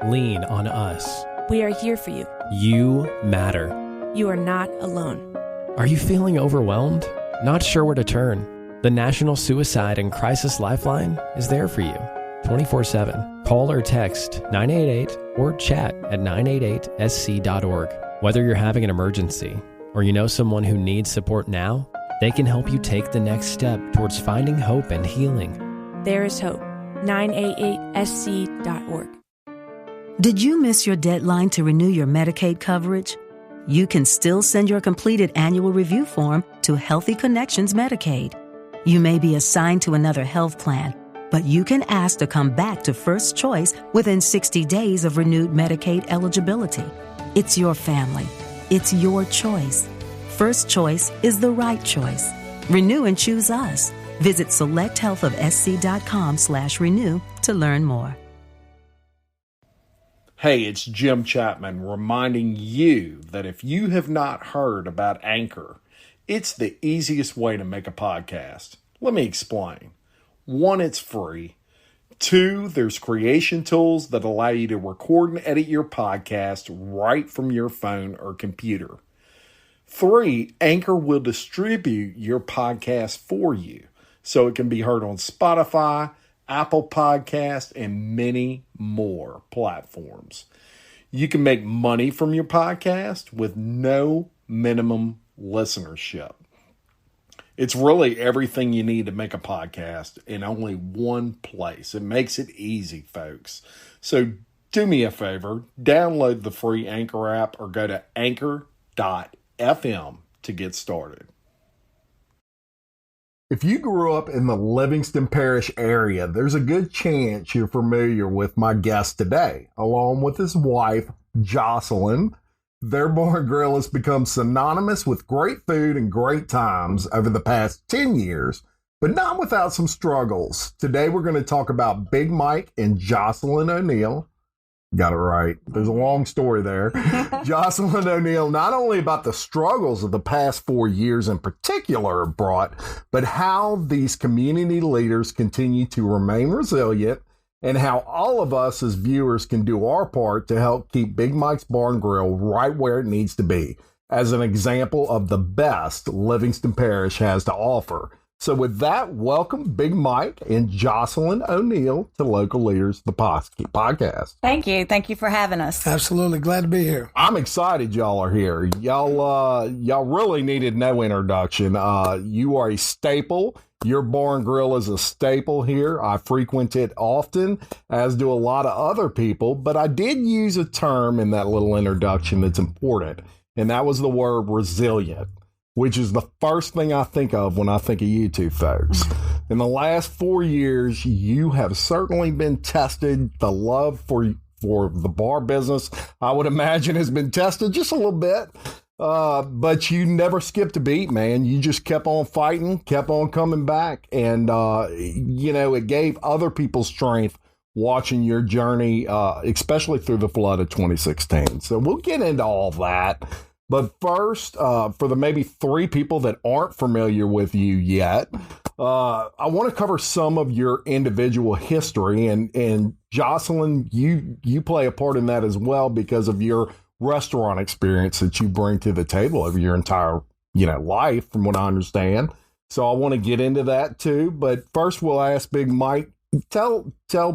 Lean on us. We are here for you. You matter. You are not alone. Are you feeling overwhelmed? Not sure where to turn? The National Suicide and Crisis Lifeline is there for you 24/7. Call or text 988 or chat at 988sc.org. Whether you're having an emergency or you know someone who needs support now, they can help you take the next step towards finding hope and healing. There is hope. 988sc.org. Did you miss your deadline to renew your Medicaid coverage? You can still send your completed annual review form to Healthy Connections Medicaid. You may be assigned to another health plan, but you can ask to come back to First Choice within 60 days of renewed Medicaid eligibility. It's your family. It's your choice. First Choice is the right choice. Renew and choose us. Visit selecthealthofsc.com/renew to learn more. Hey, it's Jim Chapman reminding you that if you have not heard about Anchor, it's the easiest way to make a podcast. Let me explain. 1, it's free. 2, there's creation tools that allow you to record and edit your podcast right from your phone or computer. 3, Anchor will distribute your podcast for you so it can be heard on Spotify, Apple Podcasts, and many more platforms. You can make money from your podcast with no minimum listenership. It's really everything you need to make a podcast in only one place. It makes it easy, folks. So do me a favor, download the free Anchor app or go to anchor.fm to get started. If you grew up in the Livingston Parish area, there's a good chance you're familiar with my guest today, along with his wife, Jocelyn. Their bar and grill has become synonymous with great food and great times over the past 10 years, but not without some struggles. Today, we're going to talk about Big Mike and Jocelyn O'Neill. Got it right. There's a long story there. Jocelyn O'Neill, not only about the struggles of the past 4 years in particular brought, but how these community leaders continue to remain resilient and how all of us as viewers can do our part to help keep Big Mike's Bar and Grill right where it needs to be, as an example of the best Livingston Parish has to offer. So with that, welcome Big Mike and Jocelyn O'Neill to Local Leaders, the podcast. Thank you. Thank you for having us. Absolutely. Glad to be here. I'm excited y'all are here. Y'all really needed no introduction. You are a staple. Your bar and grill is a staple here. I frequent it often, as do a lot of other people, but I did use a term in that little introduction that's important, and that was the word resilient, which is the first thing I think of when I think of you two folks. In the last 4 years, you have certainly been tested. The love for the bar business, I would imagine, has been tested just a little bit. But you never skipped a beat, man. You just kept on fighting, kept on coming back. And, it gave other people strength watching your journey, especially through the flood of 2016. So we'll get into all that. But first, for the maybe 3 people that aren't familiar with you yet, I want to cover some of your individual history. And Jocelyn, you play a part in that as well because of your restaurant experience that you bring to the table over your entire, life, from what I understand. So I want to get into that too. But first, we'll ask Big Mike, tell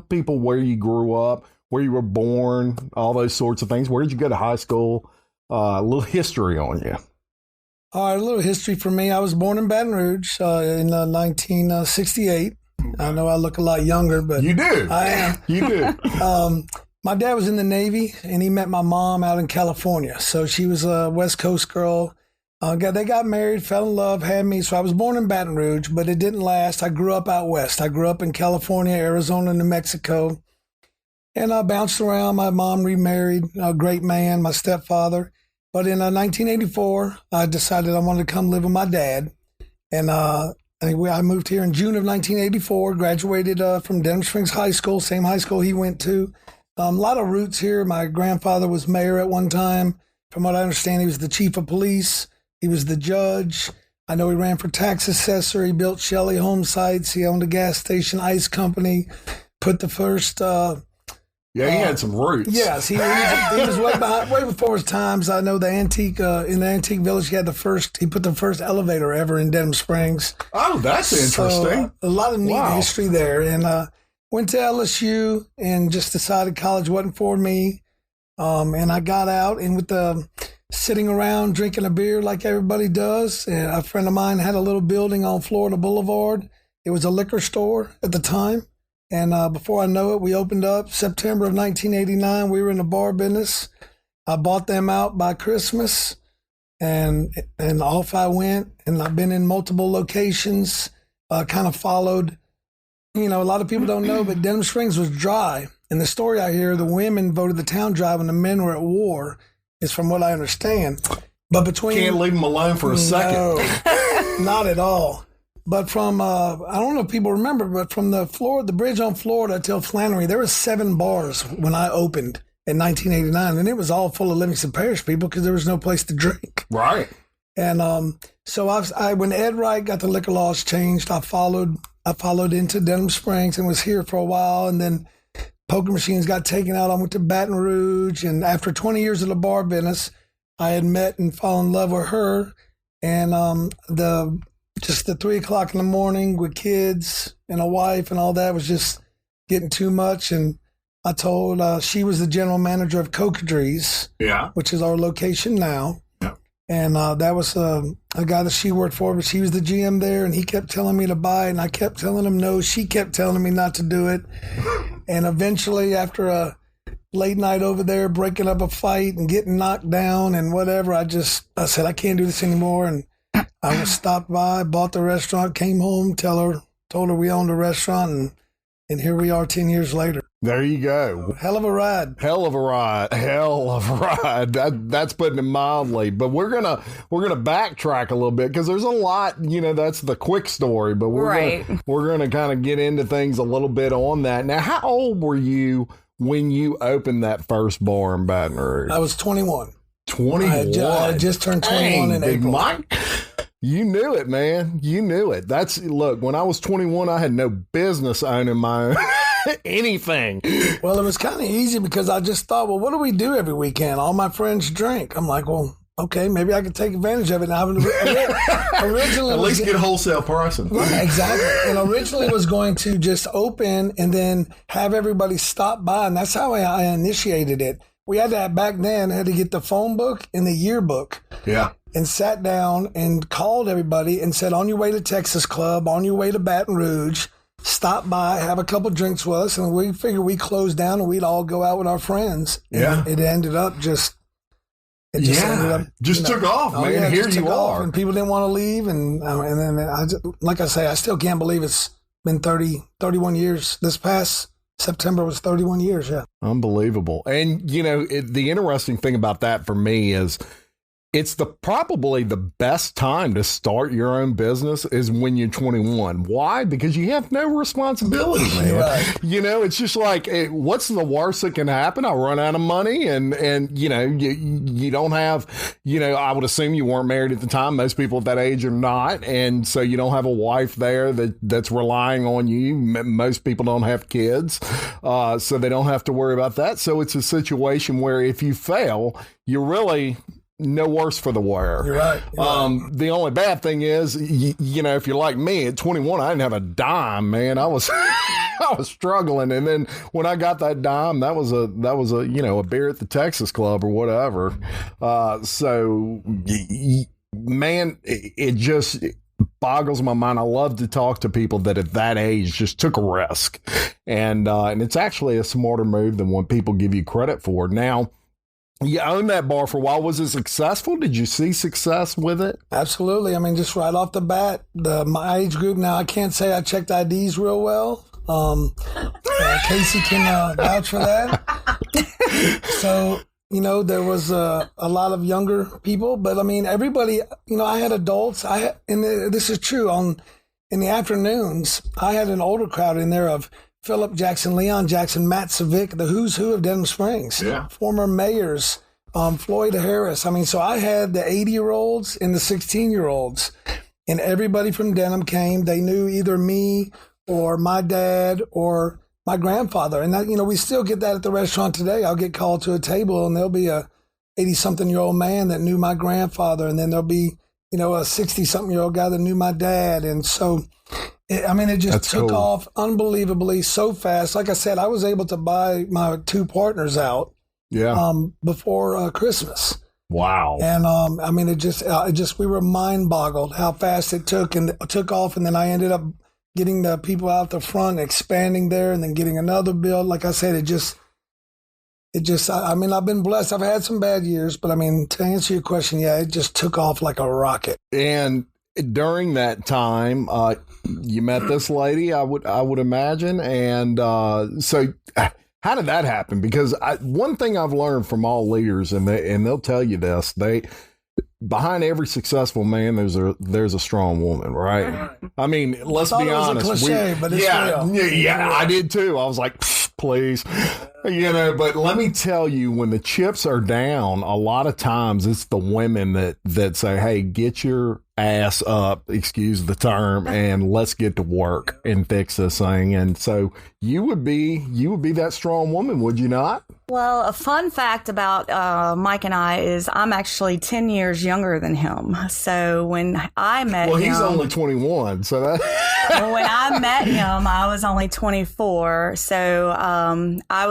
people where you grew up, where you were born, all those sorts of things. Where did you go to high school? A little history on you. All right, a little history for me. I was born in Baton Rouge in 1968. I know I look a lot younger, but you do. I am. You do. My dad was in the Navy, and he met my mom out in California. So she was a West Coast girl. They got married, fell in love, had me. So I was born in Baton Rouge, but it didn't last. I grew up out west. I grew up in California, Arizona, New Mexico. And I bounced around. My mom remarried a great man, my stepfather. But in 1984, I decided I wanted to come live with my dad. And anyway, I moved here in June of 1984, graduated from Denham Springs High School, same high school he went to. A lot of roots here. My grandfather was mayor at one time. From what I understand, he was the chief of police. He was the judge. I know he ran for tax assessor. He built Shelley home sites. He owned a gas station, ice company, put the first Yeah, he had some roots. Yes, he was way before his times. I know the antique in the antique village. He put the first elevator ever in Denham Springs. Oh, that's interesting. A lot of neat history there. And went to LSU and just decided college wasn't for me. And I got out and with the sitting around drinking a beer like everybody does. And a friend of mine had a little building on Florida Boulevard. It was a liquor store at the time. And before I know it, we opened up September of 1989. We were in the bar business. I bought them out by Christmas, and off I went. And I've been in multiple locations, kind of followed. A lot of people don't know, but Denham Springs was dry. And the story I hear, the women voted the town dry when the men were at war, is from what I understand. But Can't leave them alone for a second. No, not at all. But from, I don't know if people remember, but from the bridge on Florida till Flannery, there were 7 bars when I opened in 1989. And it was all full of Livingston Parish people because there was no place to drink. Right. And so when Ed Wright got the liquor laws changed, I followed into Denham Springs and was here for a while. And then poker machines got taken out. I went to Baton Rouge. And after 20 years of the bar business, I had met and fallen in love with her. And just the 3 o'clock in the morning with kids and a wife and all that was just getting too much. And I told she was the general manager of Cocodries, which is our location now. Yeah. And that was a guy that she worked for, but she was the GM there. And he kept telling me to buy it. And I kept telling him no. She kept telling me not to do it. And eventually, after a late night over there, breaking up a fight and getting knocked down and whatever, I said, I can't do this anymore. And I was stopped by, bought the restaurant, came home, told her we owned a restaurant, and here we are 10 years later. There you go. Hell of a ride. That's putting it mildly. But we're gonna backtrack a little bit because there's a lot. That's the quick story. But we're gonna kind of get into things a little bit on that. Now, how old were you when you opened that first bar in Baton Rouge? I was 21. 21. I had just turned 21 in April. Mike, you knew it, man. You knew it. Look, when I was 21, I had no business owning my own anything. Well, it was kind of easy because I just thought, well, what do we do every weekend? All my friends drink. I'm like, well, okay, maybe I could take advantage of it. And originally, at least get wholesale pricing. Right, exactly. And originally was going to just open and then have everybody stop by. And that's how I initiated it. We had to get the phone book and the yearbook. Yeah. And sat down and called everybody and said, on your way to Texas Club, on your way to Baton Rouge, stop by, have a couple drinks with us. And we figured we'd close down and we'd all go out with our friends. And it ended up just took off, man. Yeah, here you are. And people didn't want to leave. And then, like I say, I still can't believe it's been 31 years. This past September was 31 years, yeah. Unbelievable. And, the interesting thing about that for me is it's probably the best time to start your own business is when you're 21. Why? Because you have no responsibility, man. Right. It's just like, what's the worst that can happen? I run out of money and you don't have, I would assume you weren't married at the time. Most people at that age are not. And so you don't have a wife there that's relying on you. Most people don't have kids. So they don't have to worry about that. So it's a situation where if you fail, you're really no worse for the wear. You're right. The only bad thing is, if you're like me at 21, I didn't have a dime, man. I was struggling. And then when I got that dime, that was a beer at the Texas Club or whatever. Man, it just boggles my mind. I love to talk to people that at that age just took a risk. And it's actually a smarter move than what people give you credit for. Now, you owned that bar for a while. Was it successful? Did you see success with it? Absolutely. I mean, just right off the bat, my age group now, I can't say I checked IDs real well. Casey can vouch for that. So, there was a lot of younger people, but I mean, everybody, I had adults. This is true. In the afternoons, I had an older crowd in there of Philip Jackson, Leon Jackson, Matt Savick, the who's who of Denham Springs, former mayors, Floyd Harris. I mean, so I had the 80-year-olds and the 16-year-olds, and everybody from Denham came. They knew either me or my dad or my grandfather. And that, we still get that at the restaurant today. I'll get called to a table and there'll be a 80-something-year-old man that knew my grandfather. And then there'll be, a 60-something-year-old guy that knew my dad. And so, it just took off unbelievably so fast. Like I said, I was able to buy my 2 partners out before Christmas. Wow. And, we were mind boggled how fast it took off. And then I ended up getting the people out the front, expanding there, and then getting another build. Like I said, I've been blessed. I've had some bad years, but to answer your question, it just took off like a rocket. And during that time, you met this lady, I would imagine. And so how did that happen? Because one thing I've learned from all leaders, and they'll tell you this, behind every successful man, there's a strong woman, right? Let's be honest. It was a cliche, but it's real. Yeah, I did too. I was like, please, but let me tell you, when the chips are down, a lot of times it's the women that say, hey, get your ass up, excuse the term, and let's get to work and fix this thing. And so you would be that strong woman, would you not? Well, a fun fact about Mike and I is I'm actually 10 years younger than him. So when I met him... Well, he's only 21, so that... When I met him, I was only 24. So I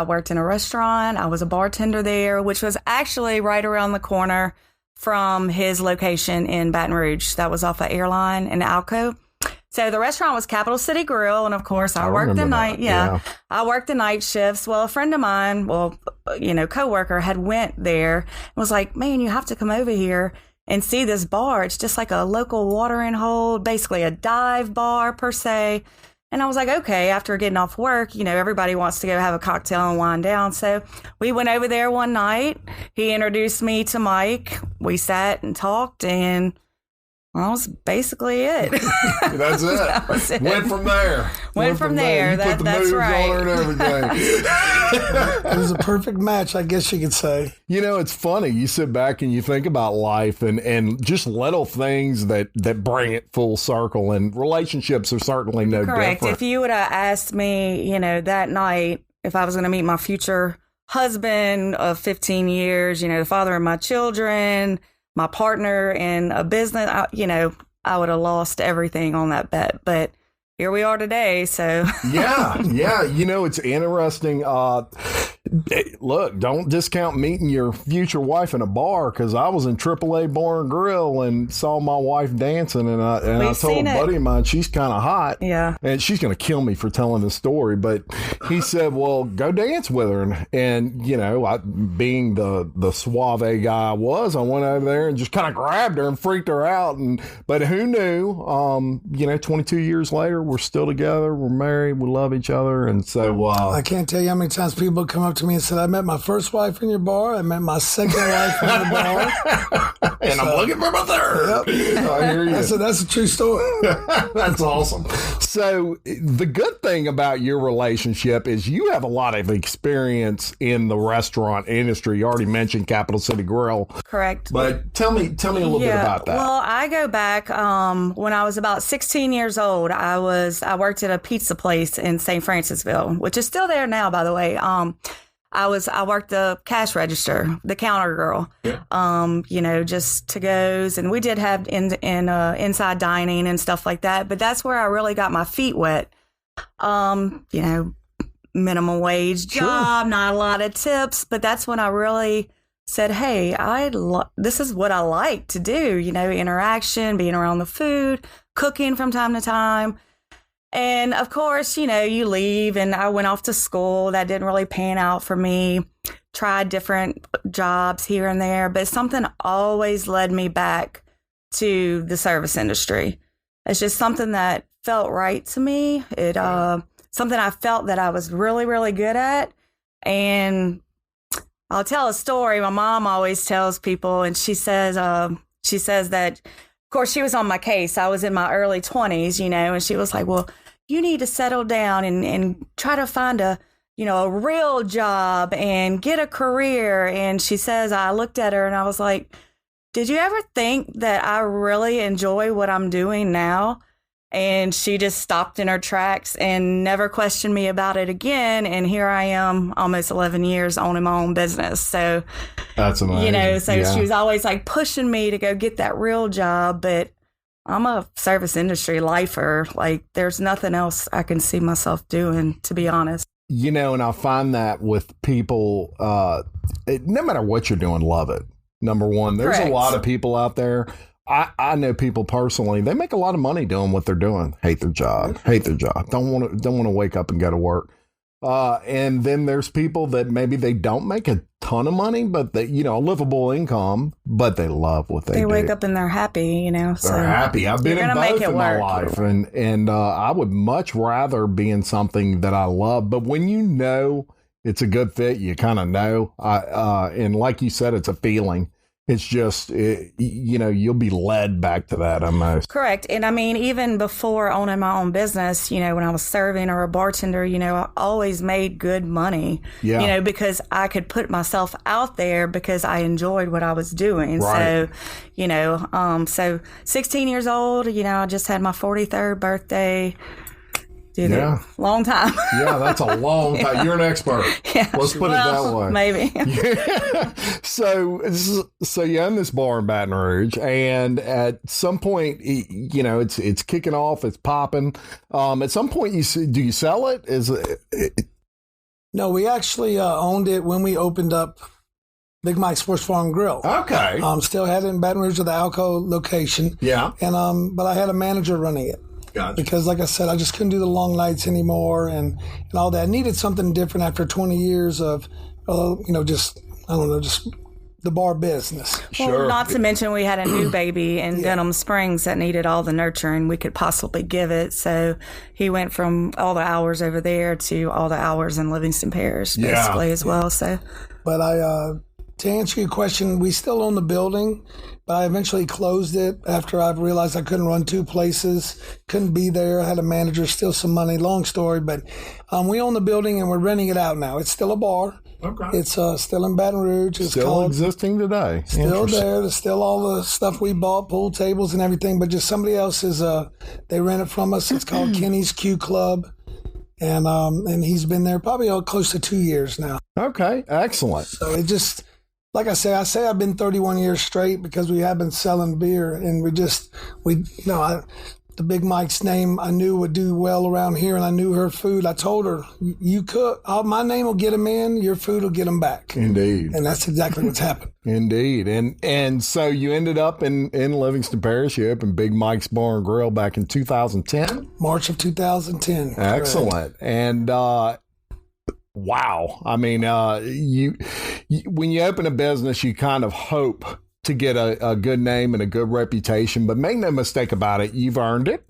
worked in a restaurant. I was a bartender there, which was actually right around the corner from his location in Baton Rouge. That was off of Airline and Alco. So the restaurant was Capital City Grill. And of course, I worked the night. Yeah, I worked the night shifts. Well, a friend of mine, coworker had went there and was like, man, you have to come over here and see this bar. It's just like a local watering hole, basically a dive bar per se. And I was like, okay, after getting off work, everybody wants to go have a cocktail and wind down. So we went over there one night. He introduced me to Mike. We sat and talked, and that was basically it. That's it. That was it. Went from there. Went from there. You put the That's moves right. on her and everything. It was a perfect match, I guess you could say. It's funny. You sit back and you think about life and just little things that bring it full circle, and relationships are certainly no Correct. different. If you would have asked me, that night, if I was going to meet my future husband of 15 years, the father of my children, my partner in a business, I would have lost everything on that bet. But here we are today. So yeah. It's interesting. Look, don't discount meeting your future wife in a bar, because I was in AAA Bar and Grill and saw my wife dancing, and I told a buddy of mine she's kind of hot. Yeah, and she's going to kill me for telling the story, but he said, well, go dance with her. And being the suave guy I was, I went over there and just kind of grabbed her and freaked her out. But who knew? 22 years later, we're still together. We're married. We love each other. And so I can't tell you how many times people come up to me and said, I met my first wife in your bar. I met my second wife in your bar. And I'm looking for my third. Yep. I hear you. That's a true story. That's awesome. So the good thing about your relationship is you have a lot of experience in the restaurant industry. You already mentioned Capital City Grill. correct. But tell me a little bit about that. Well, I go back when I was about 16 years old. I worked at a pizza place in St. Francisville, which is still there now, by the way. I worked the cash register, the counter girl, just to-goes. And we did have inside dining and stuff like that. But that's where I really got my feet wet. Minimum wage job, not a lot of tips. But that's when I really said, hey, this is what I like to do, interaction, being around the food, cooking from time to time. And of course, you leave, and I went off to school. That didn't really pan out for me. Tried different jobs here and there, but something always led me back to the service industry. It's just something that felt right to me. It something I felt that I was really, really good at. And I'll tell a story my mom always tells people, and she says that, of course, she was on my case. I was in my early 20s, and she was like, well, you need to settle down and try to find a real job and get a career. And she says, I looked at her and I was like, did you ever think that I really enjoy what I'm doing now? And she just stopped in her tracks and never questioned me about it again. And here I am, almost 11 years owning my own business. So that's amazing. You know, so she was always like pushing me to go get that real job. But I'm a service industry lifer. Like, there's nothing else I can see myself doing, to be honest. You know, and I find that with people, no matter what you're doing, love it. Number one, there's Correct. a lot of people out there. I know people personally, they make a lot of money doing what they're doing. Hate their job. Don't want to wake up and go to work. And then there's people that maybe they don't make a ton of money, but they, you know, a livable income, but they love what they do. They wake up and they're happy, you know. So they're happy. I've been in both in my life, and I would much rather be in something that I love. But when you know it's a good fit, you kind of know. And like you said, it's a feeling. It's just, you know, you'll be led back to that almost. Correct. And I mean, even before owning my own business, you know, when I was serving or a bartender, you know, I always made good money, you know, because I could put myself out there because I enjoyed what I was doing. Right. So, you know, so 16 years old, you know, I just had my 43rd birthday. Did it. Long time. Yeah, that's a long time. You're an expert. Yeah. Let's put it that way. Maybe. Yeah. So you own this bar in Baton Rouge, and at some point, you know, it's kicking off, it's popping. At some point, do you sell it? No, we actually owned it when we opened up Big Mike's Sports Bar and Grill. Okay. Still had it in Baton Rouge at the Alco location. Yeah. And but I had a manager running it. Gotcha. Because, like I said, I just couldn't do the long nights anymore and all that. I needed something different after 20 years of, you know, just the bar business. Well, not to mention we had a new baby in Denham Springs that needed all the nurturing we could possibly give it. So he went from all the hours over there to all the hours in Livingston Parish, basically, as well. So, but to answer your question, we still own the building, but I eventually closed it after I realized I couldn't run two places, couldn't be there. I had a manager, still some money, long story, but we own the building and we're renting it out now. It's still a bar. Okay. It's still in Baton Rouge. It's still existing today. Still there. There's still all the stuff we bought, pool tables and everything, but just somebody else they rent it from us. It's called Kenny's Q Club. And he's been there probably close to 2 years now. Okay. Excellent. So it just, like I say I've been 31 years straight because we have been selling beer, and the Big Mike's name I knew would do well around here, and I knew her food. I told her, you cook, my name will get them in, your food will get them back. Indeed. And that's exactly what's happened. Indeed. And so you ended up in Livingston Parish. You opened Big Mike's Bar and Grill back in 2010? March of 2010. Excellent. Correct. And wow. I mean, you when you open a business, you kind of hope to get a good name and a good reputation, but make no mistake about it, you've earned it.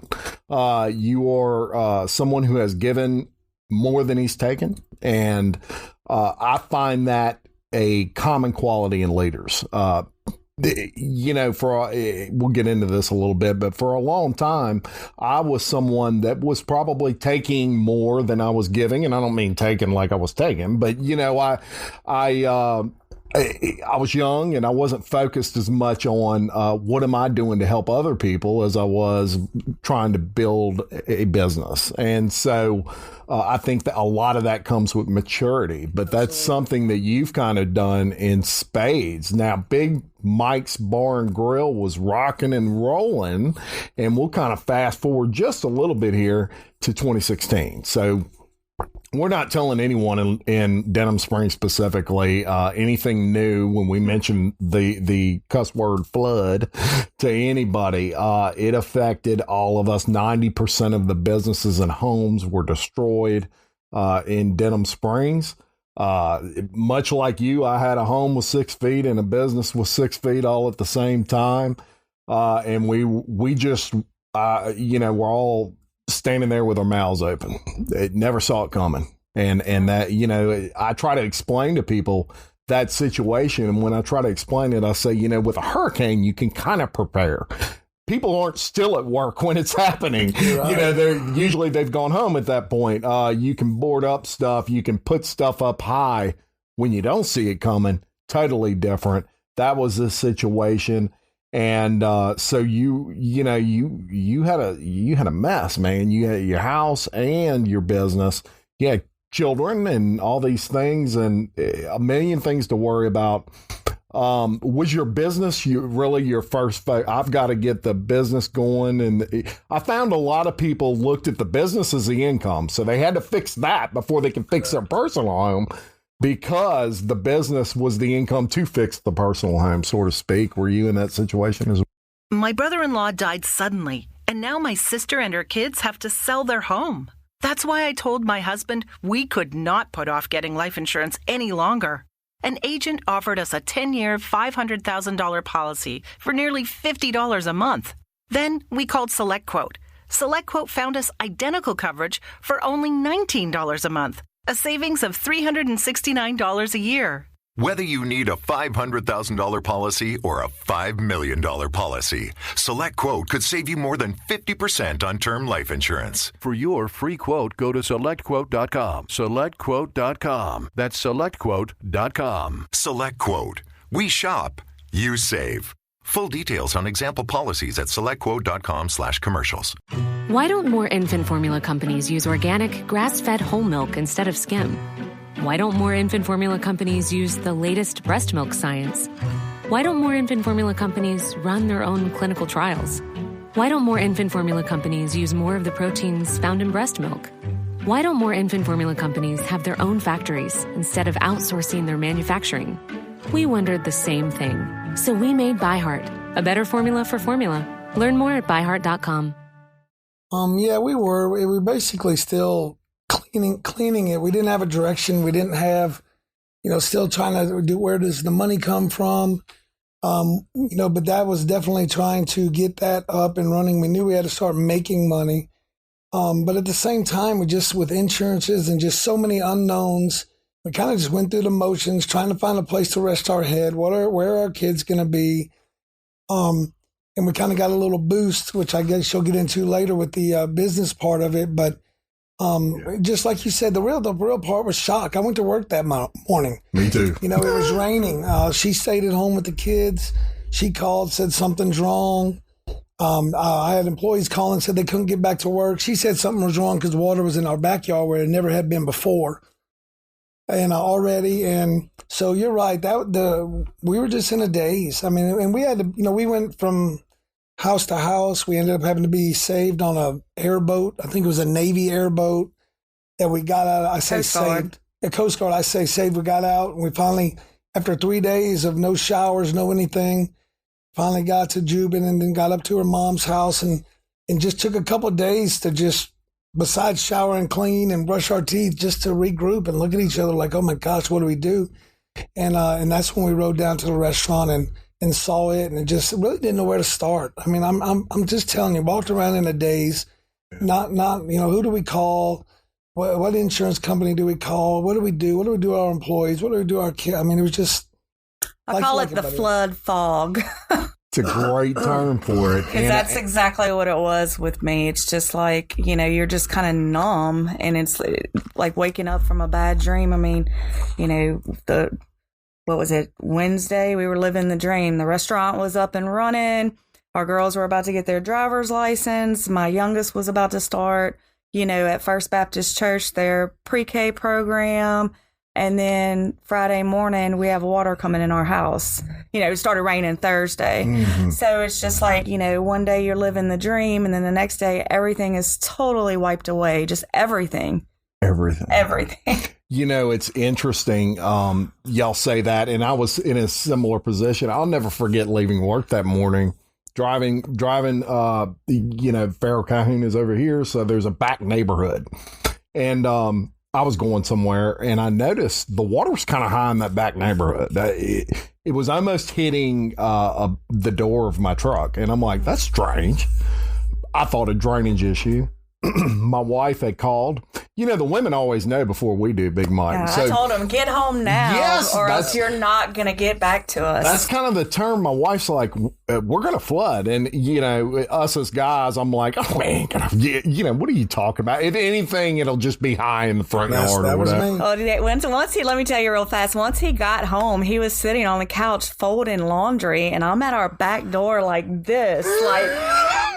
You are someone who has given more than he's taken, and I find that a common quality in leaders. You know, we'll get into this a little bit, but for a long time, I was someone that was probably taking more than I was giving, and I don't mean taking like I was taking, but you know, I was young and I wasn't focused as much on what am I doing to help other people as I was trying to build a business. And so I think that a lot of that comes with maturity, but that's something that you've kind of done in spades. Now, Big Mike's Bar and Grill was rocking and rolling, and we'll kind of fast forward just a little bit here to 2016. So we're not telling anyone in Denham Springs specifically anything new when we mention the cuss word flood to anybody. It affected all of us. 90% of the businesses and homes were destroyed in Denham Springs. Much like you, I had a home with 6 feet and a business with 6 feet all at the same time. And we just, you know, we're all standing there with our mouths open. It never saw it coming. And that, you know, I try to explain to people that situation. And when I try to explain it, I say, you know, with a hurricane, you can kind of prepare. People aren't still at work when it's happening. Right. You know, they've gone home at that point. You can board up stuff. You can put stuff up high when you don't see it coming. Totally different. That was the situation. And so you had a mess, man. You had your house and your business. You had children and all these things and a million things to worry about. Was your business really your first? I've got to get the business going. And I found a lot of people looked at the business as the income. So they had to fix that before they could fix their personal home, because the business was the income to fix the personal home, so to speak. Were you in that situation as well? My brother-in-law died suddenly, and now my sister and her kids have to sell their home. That's why I told my husband we could not put off getting life insurance any longer. An agent offered us a 10-year, $500,000 policy for nearly $50 a month. Then we called SelectQuote. SelectQuote found us identical coverage for only $19 a month, a savings of $369 a year. Whether you need a $500,000 policy or a $5 million policy, SelectQuote could save you more than 50% on term life insurance. For your free quote, go to SelectQuote.com. SelectQuote.com. That's SelectQuote.com. SelectQuote. We shop, you save. Full details on example policies at SelectQuote.com/commercials. Why don't more infant formula companies use organic, grass-fed whole milk instead of skim? Why don't more infant formula companies use the latest breast milk science? Why don't more infant formula companies run their own clinical trials? Why don't more infant formula companies use more of the proteins found in breast milk? Why don't more infant formula companies have their own factories instead of outsourcing their manufacturing? We wondered the same thing. So we made ByHeart, a better formula for formula. Learn more at byheart.com. Yeah, we were. We were basically still cleaning it. We didn't have a direction. We didn't have, still trying to do, where does the money come from? But that was definitely trying to get that up and running. We knew we had to start making money. But at the same time, we just, with insurances and just so many unknowns, we kind of just went through the motions, trying to find a place to rest our head. Where are our kids going to be? And we kind of got a little boost, which I guess you'll get into later with the business part of it. But just like you said, the real part was shock. I went to work that morning. Me too. It was raining. She stayed at home with the kids. She called, said something's wrong. I had employees call and said they couldn't get back to work. She said something was wrong because water was in our backyard where it never had been before. And already, and so you're right. We were just in a daze. I mean, and we had to, we went from house to house. We ended up having to be saved on a airboat. I think it was a Navy airboat that we got out. I say saved. A Coast Guard. I say saved. We got out, and we finally, after 3 days of no showers, no anything, finally got to Jubin, and then got up to her mom's house, and just took a couple of days to just, besides shower and clean and brush our teeth, just to regroup and look at each other like, oh my gosh, what do we do? And that's when we rode down to the restaurant and saw it, and it just really didn't know where to start. I mean, I'm just telling you, walked around in a daze, not who do we call? What insurance company do we call? What do we do? What do we do to our employees? What do we do to our kids? I mean, it was just. I call it the flood fog. It's a great term for it. Because that's exactly what it was with me. It's just like, you're just kind of numb, and it's like waking up from a bad dream. I mean, what was it? Wednesday, we were living the dream. The restaurant was up and running. Our girls were about to get their driver's license. My youngest was about to start, at First Baptist Church, their pre-K program. And then Friday morning, we have water coming in our house. It started raining Thursday. Mm-hmm. So it's just like, one day you're living the dream, and then the next day, everything is totally wiped away. Just everything. Everything. It's interesting. Y'all say that, and I was in a similar position. I'll never forget leaving work that morning, driving, Farrell Calhoun is over here. So there's a back neighborhood, and, I was going somewhere, and I noticed the water was kind of high in that back neighborhood. It was almost hitting the door of my truck, and I'm like, that's strange. I thought a drainage issue. my wife had called. You know, the women always know before we do, Big Mike. Yeah, so, I told him, get home now, yes, or else you're not going to get back to us. That's kind of the term. My wife's like, we're going to flood. And, you know, us as guys, I'm like, oh, man, you know, what are you talking about? If anything, it'll just be high in the front yard or whatever. Once he, let me tell you real fast, once he got home, he was sitting on the couch folding laundry, and I'm at our back door like this, like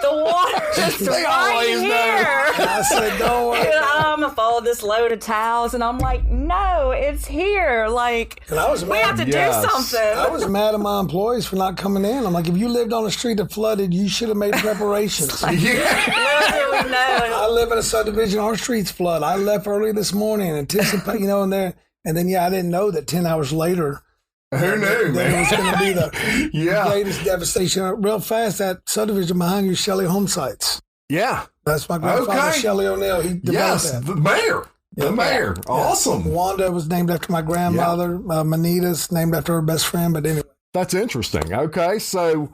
the water just right here. I said, don't worry. I'm going to fold this load of towels, and I'm like, no, it's here. Like, we have to do something. I was mad at my employees for not coming in. I'm like, if you lived on a street that flooded, you should have made preparations. Little did we know. I live in a subdivision, our streets flood. I left early this morning, anticipate, you know, and then I didn't know that 10 hours later, who knew, man? It was going to be the greatest devastation. Real fast, that subdivision behind you, Shelley Home Sites. Yeah. That's my grandfather, Shelley O'Neill. He developed that. The mayor. The mayor. Awesome. Wanda was named after my grandmother. Manita's named after her best friend. But anyway. That's interesting. Okay. So,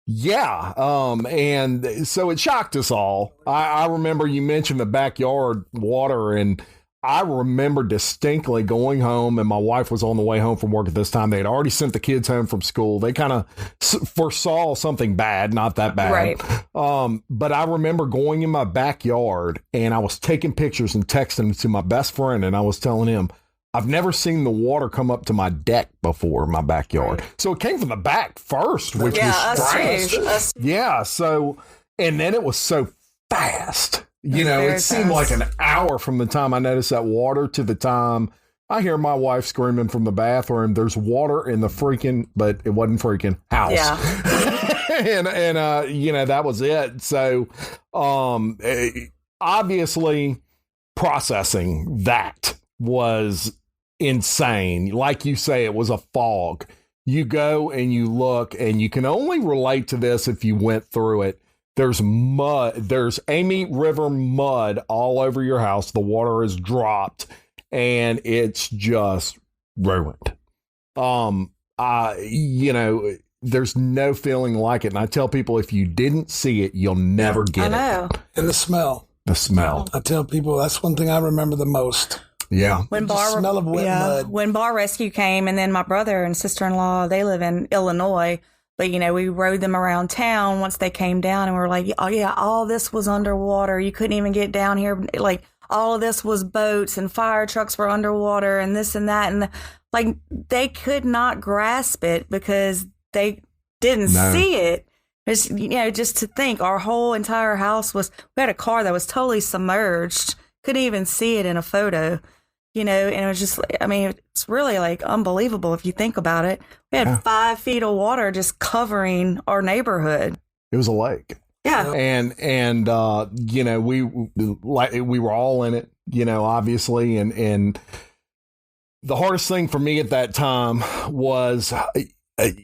yeah. And so it shocked us all. I remember you mentioned the backyard water, and I remember distinctly going home, and my wife was on the way home from work at this time. They had already sent the kids home from school. They kind of foresaw something bad, not that bad. Right. But I remember going in my backyard, and I was taking pictures and texting to my best friend, and I was telling him, I've never seen the water come up to my deck before in my backyard. Right. So it came from the back first, which was strange. Yeah. So, and then it was so fast. You know, it seemed like an hour from the time I noticed that water to the time I hear my wife screaming from the bathroom, there's water in the freaking, but it wasn't freaking house. Yeah. and you know, that was it. So, obviously processing that was insane. Like you say, it was a fog. You go and you look, and you can only relate to this if you went through it. There's mud. There's Amy River mud all over your house. The water is dropped, and it's just ruined. You know, there's no feeling like it. And I tell people, if you didn't see it, you'll never get it. And the smell. The smell. I tell people that's one thing I remember the most. Yeah. When the smell of wet mud. When bar rescue came, and then my brother and sister-in-law, they live in Illinois. But, you know, we rode them around town once they came down, and we were like, oh, yeah, all this was underwater. You couldn't even get down here. Like, all of this was boats, and fire trucks were underwater, and this and that. And, like, they could not grasp it because they didn't see it. It's, you know, just to think our whole entire house we had a car that was totally submerged. Couldn't even see it in a photo. You know, and it was just, I mean, it's really like unbelievable if you think about it. We had 5 feet of water just covering our neighborhood. It was a lake. Yeah. And you know, we were all in it, you know, obviously. And the hardest thing for me at that time was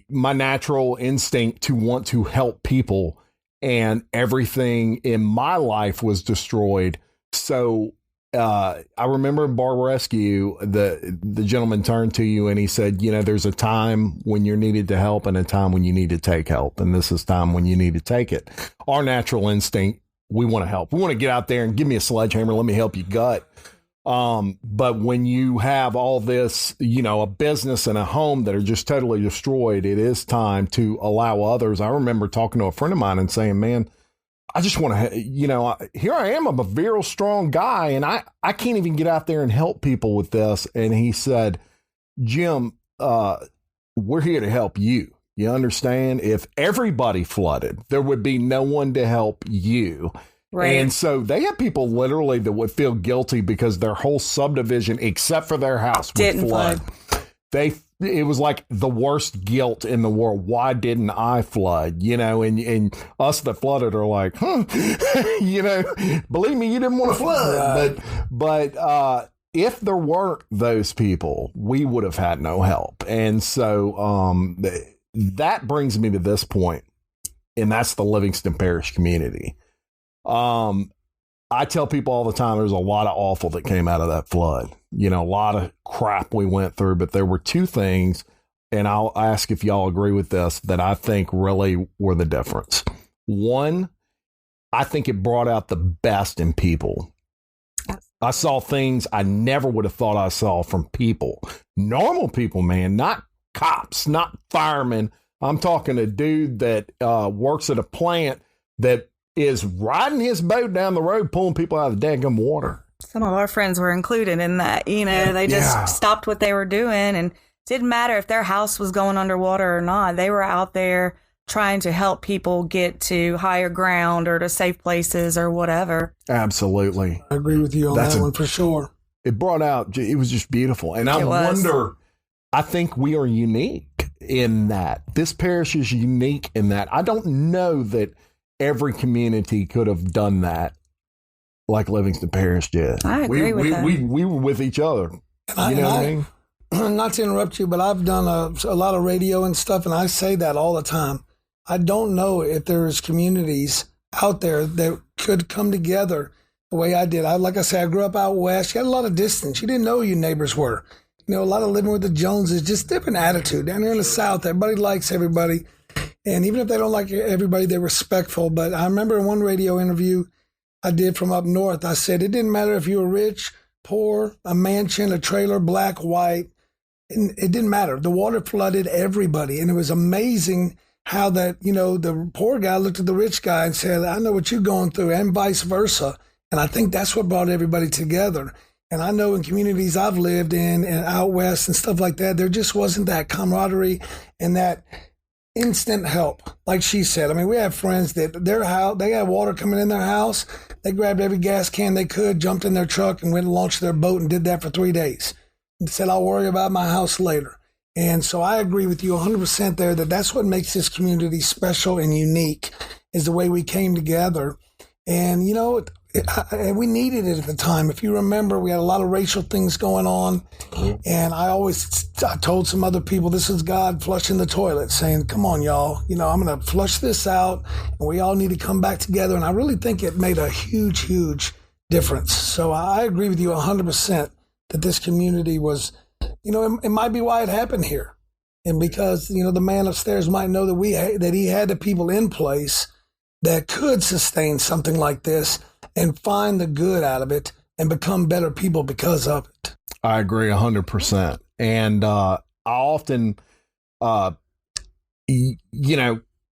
my natural instinct to want to help people, and everything in my life was destroyed. So, I remember in bar rescue, the gentleman turned to you and he said, you know, there's a time when you're needed to help and a time when you need to take help. And this is time when you need to take it. Our natural instinct, we want to help. We want to get out there and give me a sledgehammer. Let me help you gut. But when you have all this, you know, a business and a home that are just totally destroyed, it is time to allow others. I remember talking to a friend of mine and saying, man, I just want to, you know, here I am. I'm a virile, strong guy, and I can't even get out there and help people with this. And he said, Jim, we're here to help you. You understand? If everybody flooded, there would be no one to help you. Right. And so they had people literally that would feel guilty because their whole subdivision, except for their house, would flood. It was like the worst guilt in the world. Why didn't I flood? You know, and us that flooded are like, you know, believe me, you didn't want to flood. But if there weren't those people, we would have had no help. And so that brings me to this point, and that's the Livingston Parish community. I tell people all the time, there's a lot of awful that came out of that flood. You know, a lot of crap we went through, but there were two things, and I'll ask if y'all agree with this, that I think really were the difference. One, I think it brought out the best in people. I saw things I never would have thought I saw from people. Normal people, man, not cops, not firemen. I'm talking a dude that works at a plant that is riding his boat down the road, pulling people out of the daggum water. Some of our friends were included in that. They just stopped what they were doing, and it didn't matter if their house was going underwater or not. They were out there trying to help people get to higher ground or to safe places or whatever. Absolutely. I agree with you on that one for sure. It brought out, it was just beautiful. And I think we are unique in that. This parish is unique in that. I don't know that every community could have done that like Livingston Parish did. I agree with that. We were with each other. You know what I mean? Not to interrupt you, but I've done a lot of radio and stuff, and I say that all the time. I don't know if there's communities out there that could come together the way I did. Like I said, I grew up out west. You had a lot of distance. You didn't know who your neighbors were. A lot of living with the Joneses, just different attitude. Down here in the South, everybody likes everybody. And even if they don't like everybody, they're respectful. But I remember in one radio interview I did from up north, I said, it didn't matter if you were rich, poor, a mansion, a trailer, black, white. It didn't matter. The water flooded everybody. And it was amazing how that, the poor guy looked at the rich guy and said, I know what you're going through, and vice versa. And I think that's what brought everybody together. And I know in communities I've lived in and out west and stuff like that, there just wasn't that camaraderie and that instant help. Like she said, I mean, we have friends that their house, they had water coming in their house. They grabbed every gas can they could, jumped in their truck and went and launched their boat and did that for 3 days. And said, I'll worry about my house later. And so I agree with you 100% there that that's what makes this community special and unique is the way we came together. And, we needed it at the time. If you remember, we had a lot of racial things going on. And I told some other people, this is God flushing the toilet, saying, come on, y'all, I'm going to flush this out and we all need to come back together. And I really think it made a huge, huge difference. So I agree with you 100% that this community was, it might be why it happened here. And because, the man upstairs might know that he had the people in place that could sustain something like this and find the good out of it and become better people because of it. I agree 100%. And I often, I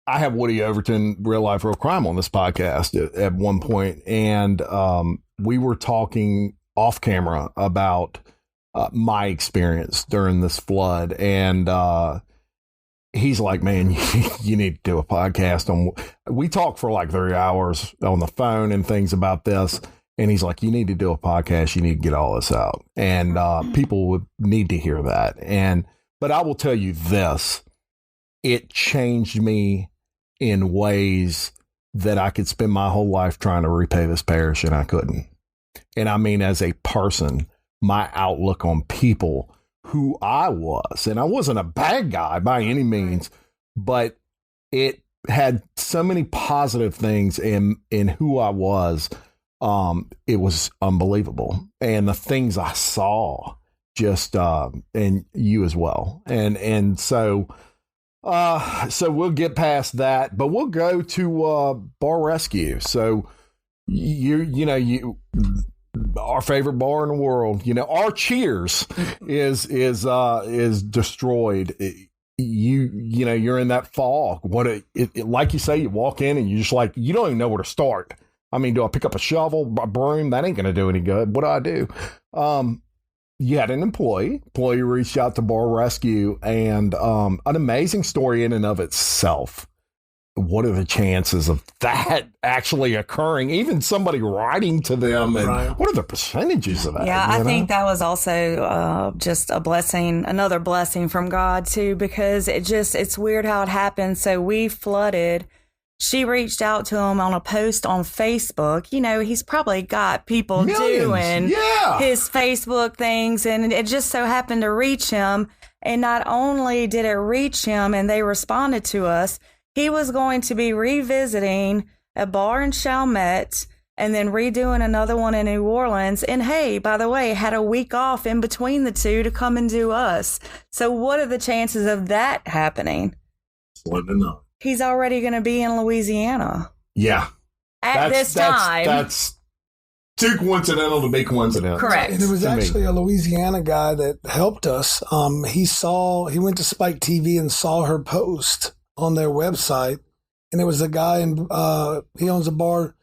have Woody Overton, Real Life, Real Crime on this podcast at one point, and we were talking off camera about my experience during this flood. And he's like, man, you need to do a podcast we talk for like 3 hours on the phone and things about this. And he's like, you need to do a podcast. You need to get all this out. And people would need to hear that. But I will tell you this, it changed me in ways that I could spend my whole life trying to repay this parish and I couldn't. And I mean, as a person, my outlook on people, who I was, and I wasn't a bad guy by any means, but it had so many positive things in who I was. It was unbelievable. And the things I saw just, and you as well. And so we'll get past that, but we'll go to, bar rescue. So our favorite bar in the world, our Cheers is destroyed. You're in that fog. Like you say, you walk in and you just like, you don't even know where to start. I mean, do I pick up a shovel, a broom? That ain't going to do any good. What do I do? You had an employee reached out to bar rescue, and an amazing story in and of itself. What are the chances of that actually occurring? Even somebody writing to them, and what are the percentages of that? Yeah, I think that was also just a blessing, another blessing from God too, because it's weird how it happened. So we flooded. She reached out to him on a post on Facebook. He's probably got people doing his Facebook things, and it just so happened to reach him. And not only did it reach him and they responded to us, he was going to be revisiting a bar in Chalmette and then redoing another one in New Orleans. And hey, by the way, had a week off in between the two to come and do us. So what are the chances of that happening? Slim enough. He's already going to be in Louisiana. Yeah. at this time. That's too coincidental to be coincidental. Correct. And it was actually a Louisiana guy that helped us. He went to Spike TV and saw her post on their website. And there was a guy, and he owns a bar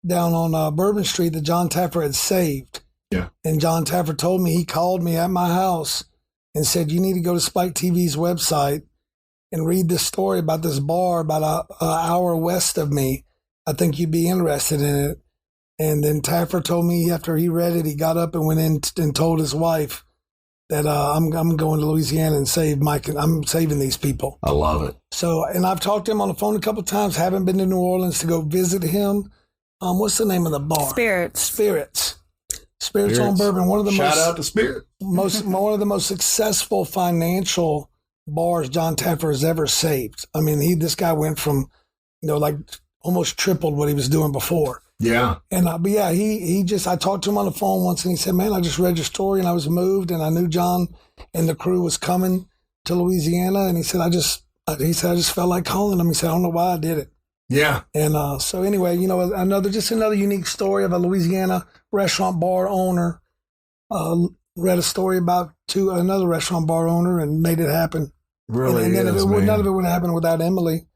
down on Bourbon Street that John Taffer had saved. Yeah. And John Taffer told me, he called me at my house and said, you need to go to Spike TV's website and read this story about this bar about an hour west of me. I think you'd be interested in it. And then Taffer told me after he read it, he got up and went in and told his wife that I'm going to Louisiana and I'm saving these people. I love it. So, and I've talked to him on the phone a couple of times. Haven't been to New Orleans to go visit him. What's the name of the bar? Spirits on Bourbon. One of the Shout out to Spirit. One of the most successful financial bars John Taffer has ever saved. I mean, this guy went from, like almost tripled what he was doing before. Yeah. And I talked to him on the phone once and he said, man, I just read your story and I was moved and I knew John and the crew was coming to Louisiana. And he said, I just felt like calling him. He said, I don't know why I did it. Yeah. And so anyway, another unique story of a Louisiana restaurant bar owner. Read a story about another restaurant bar owner and made it happen. Really and none of it would happen without Emily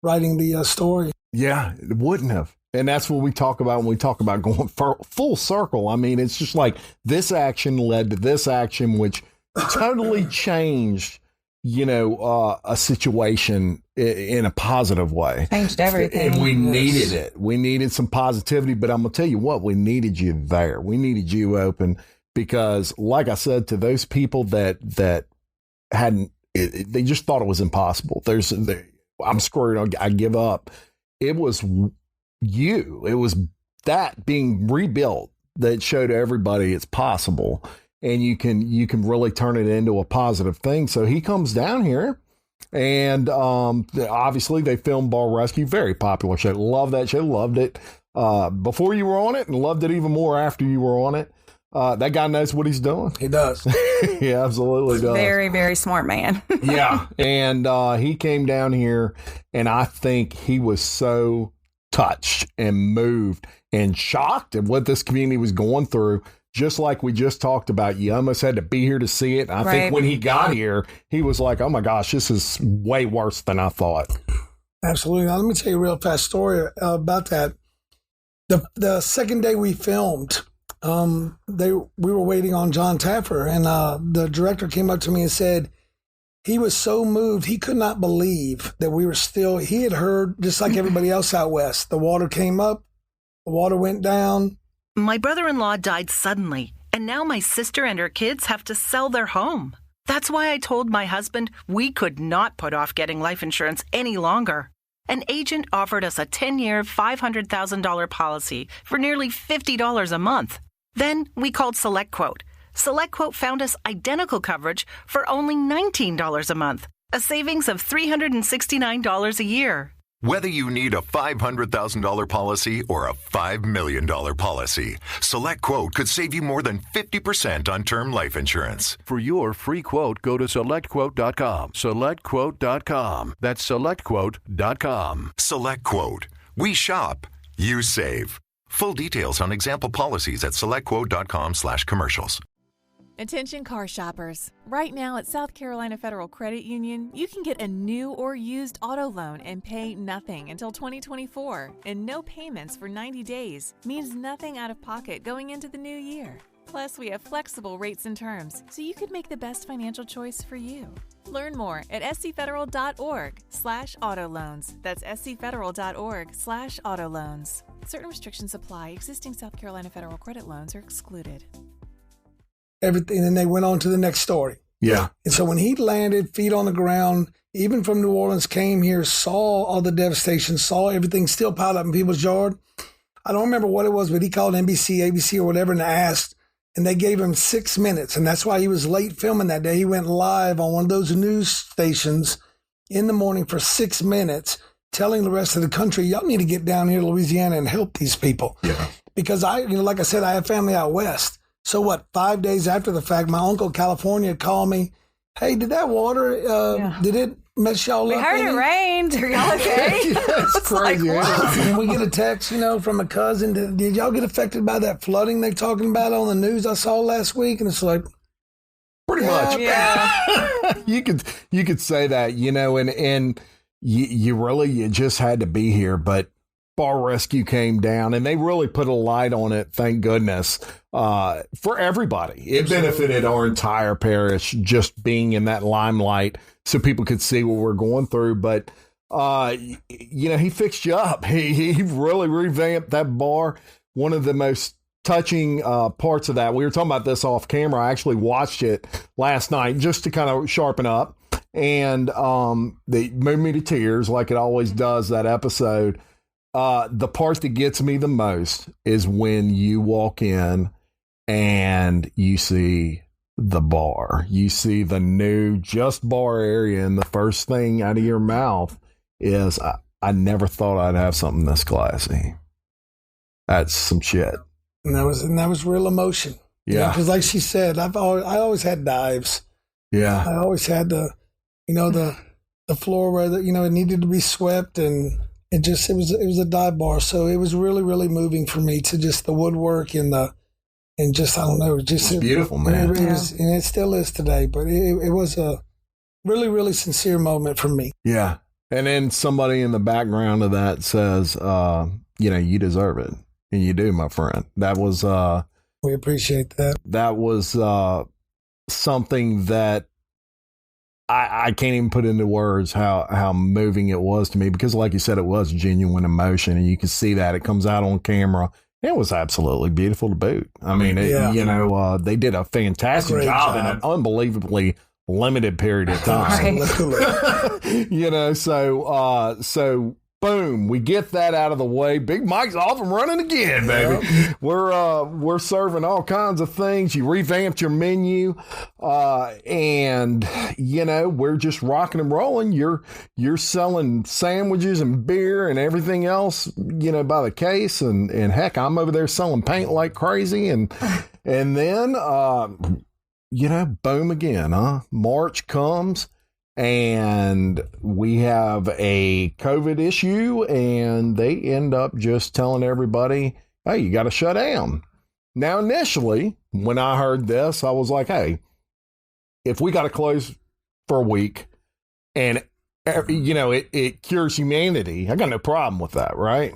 writing the story. Yeah, it wouldn't have. And that's what we talk about when we talk about going full circle. I mean, it's just like this action led to this action, which totally changed, a situation in a positive way. Changed everything. And we needed it. We needed some positivity. But I'm going to tell you what, we needed you there. We needed you open because, like I said, to those people that hadn't, they just thought it was impossible. I'm screwed. I give up. It was it was that being rebuilt that showed everybody it's possible and you can really turn it into a positive thing. So he comes down here and obviously they filmed Bar Rescue, very popular show. Love that show. Loved it before you were on it and loved it even more after you were on it. That guy knows what he's doing. He does. He absolutely does. Very, very smart man. Yeah. And he came down here and I think he was so touched and moved and shocked at what this community was going through. Just like we just talked about, you almost had to be here to see it. And I think when he got here, he was like, oh my gosh, this is way worse than I thought. Absolutely. Now, let me tell you a real fast story about that. The second day we filmed, we were waiting on John Taffer, and the director came up to me and said he was so moved he could not believe that we were still. He had heard, just like everybody else out west, the water came up, the water went down. My brother-in-law died suddenly, and now my sister and her kids have to sell their home. That's why I told my husband we could not put off getting life insurance any longer. An agent offered us a 10-year, $500,000 policy for nearly $50 a month. Then we called SelectQuote. SelectQuote found us identical coverage for only $19 a month, a savings of $369 a year. Whether you need a $500,000 policy or a $5 million policy, SelectQuote could save you more than 50% on term life insurance. For your free quote, go to SelectQuote.com. SelectQuote.com. That's SelectQuote.com. SelectQuote. We shop, you save. Full details on example policies at SelectQuote.com/commercials. Attention car shoppers. Right now at South Carolina Federal Credit Union, you can get a new or used auto loan and pay nothing until 2024. And no payments for 90 days means nothing out of pocket going into the new year. Plus, we have flexible rates and terms, so you could make the best financial choice for you. Learn more at scfederal.org/auto loans. That's scfederal.org/auto loans. Certain restrictions apply. Existing South Carolina Federal credit loans are excluded. Everything, and they went on to the next story. Yeah. And so when he landed, feet on the ground, even from New Orleans, came here, saw all the devastation, saw everything still piled up in people's yard. I don't remember what it was, but he called NBC, ABC, or whatever and asked, and they gave him 6 minutes. And that's why he was late filming that day. He went live on one of those news stations in the morning for 6 minutes, telling the rest of the country, y'all need to get down here to Louisiana and help these people. Yeah. Because like I said, I have family out west. So 5 days after the fact, my uncle in California called me. Hey, did that water, did it mess y'all We up? heard it rained. Are y'all okay? It's crazy. And we get a text, from a cousin. Did y'all get affected by that flooding they're talking about on the news I saw last week? And it's like, pretty much. Yeah. you could say that, and you just had to be here, but bar rescue came down and they really put a light on it. Thank goodness, for everybody. It benefited our entire parish just being in that limelight so people could see what we're going through. But, he fixed you up. He really revamped that bar. One of the most touching parts of that, we were talking about this off camera. I actually watched it last night just to kind of sharpen up, and they moved me to tears like it always does, that episode. The part that gets me the most is when you walk in and you see the bar. You see the new just bar area, and the first thing out of your mouth is, I never thought I'd have something this classy. That's some shit. And that was real emotion. Yeah. Because like she said, I always had dives. Yeah. I always had the floor where it needed to be swept, and it was a dive bar. So it was really, really moving for me to just the woodwork and just, I don't know, just it's beautiful, man. It was, and it still is today, but it was a really, really sincere moment for me. Yeah. And then somebody in the background of that says, you deserve it. And you do, my friend. That was, we appreciate that. That was, something that I can't even put into words how moving it was to me, because like you said, it was genuine emotion, and you can see that it comes out on camera. It was absolutely beautiful to boot. I mean, they did a fantastic job in an unbelievably limited period of time. So boom, we get that out of the way. Big Mike's off and running again, baby. Yep. We're serving all kinds of things. You revamped your menu, and we're just rocking and rolling. You're selling sandwiches and beer and everything else, by the case, and heck, I'm over there selling paint like crazy, and then boom again, huh? March comes. And we have a COVID issue, and they end up just telling everybody, hey, you got to shut down. Now, initially, when I heard this, I was like, hey, if we got to close for a week and, it cures humanity, I got no problem with that, right?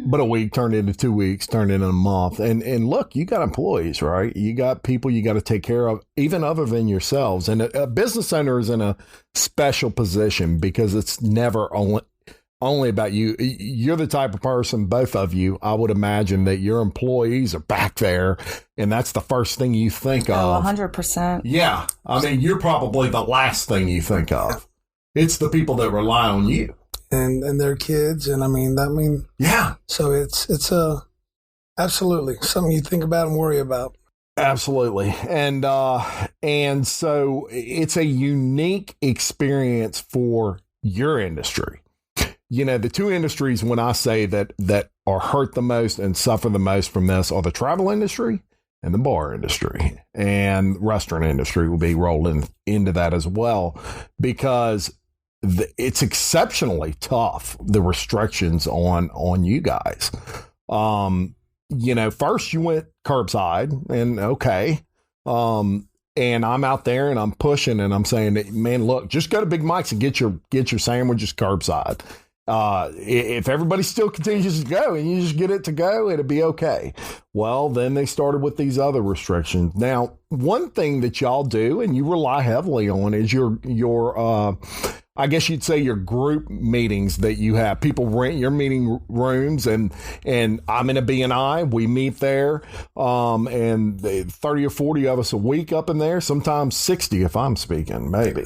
But a week turned into 2 weeks, turned into a month. And look, you got employees, right? You got people you got to take care of, even other than yourselves. And a business owner is in a special position because it's never only about you. You're the type of person, both of you, I would imagine, that your employees are back there, and that's the first thing you think of. 100%. Yeah. I mean, you're probably the last thing you think of. It's the people that rely on you. And their kids, and yeah. So it's absolutely something you think about and worry about. Absolutely, and so it's a unique experience for your industry. The two industries, when I say that are hurt the most and suffer the most from this, are the travel industry and the bar industry, and restaurant industry will be rolled into that as well, because it's exceptionally tough, the restrictions on you guys. First you went curbside, and okay. And I'm out there and I'm pushing and I'm saying, man, look, just go to Big Mike's and get your sandwiches curbside. If everybody still continues to go and you just get it to go, it'll be okay. Well, then they started with these other restrictions. Now, one thing that y'all do and you rely heavily on is your I guess you'd say your group meetings that you have. People rent your meeting rooms, and I'm in a B&I. We meet there, and 30 or 40 of us a week up in there, sometimes 60 if I'm speaking, maybe.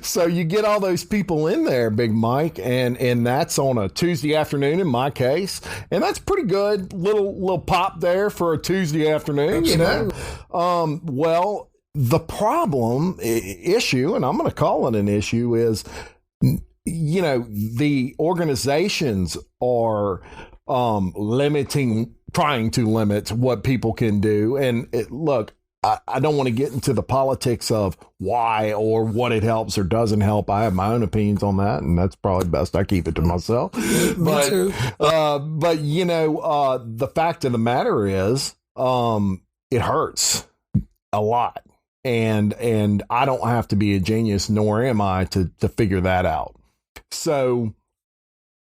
So you get all those people in there, Big Mike, and that's on a Tuesday afternoon in my case, and that's pretty good. Little pop there for a Tuesday afternoon, well, the problem issue, and I'm going to call it an issue, is, the organizations are trying to limit what people can do. And look, I don't want to get into the politics of why or what it helps or doesn't help. I have my own opinions on that, and that's probably best I keep it to myself. Me too. But you know, the fact of the matter is, it hurts a lot, and I don't have to be a genius, nor am I to figure that out. So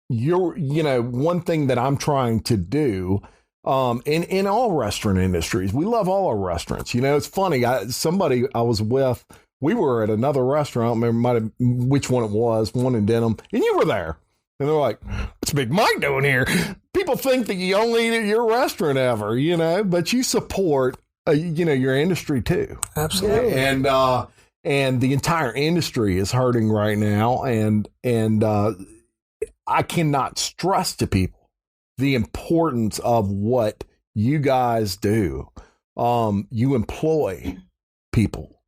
one thing that I'm trying to do, in all restaurant industries, we love all our restaurants. You know, it's funny. Somebody I was with, we were at another restaurant. I remember which one it was, one in Denham, and you were there. And they're like, "What's Big Mike doing here?" People think that you only eat at your restaurant ever, you know, but you support, your industry too. Absolutely. And the entire industry is hurting right now. And I cannot stress to people the importance of what you guys do. You employ people.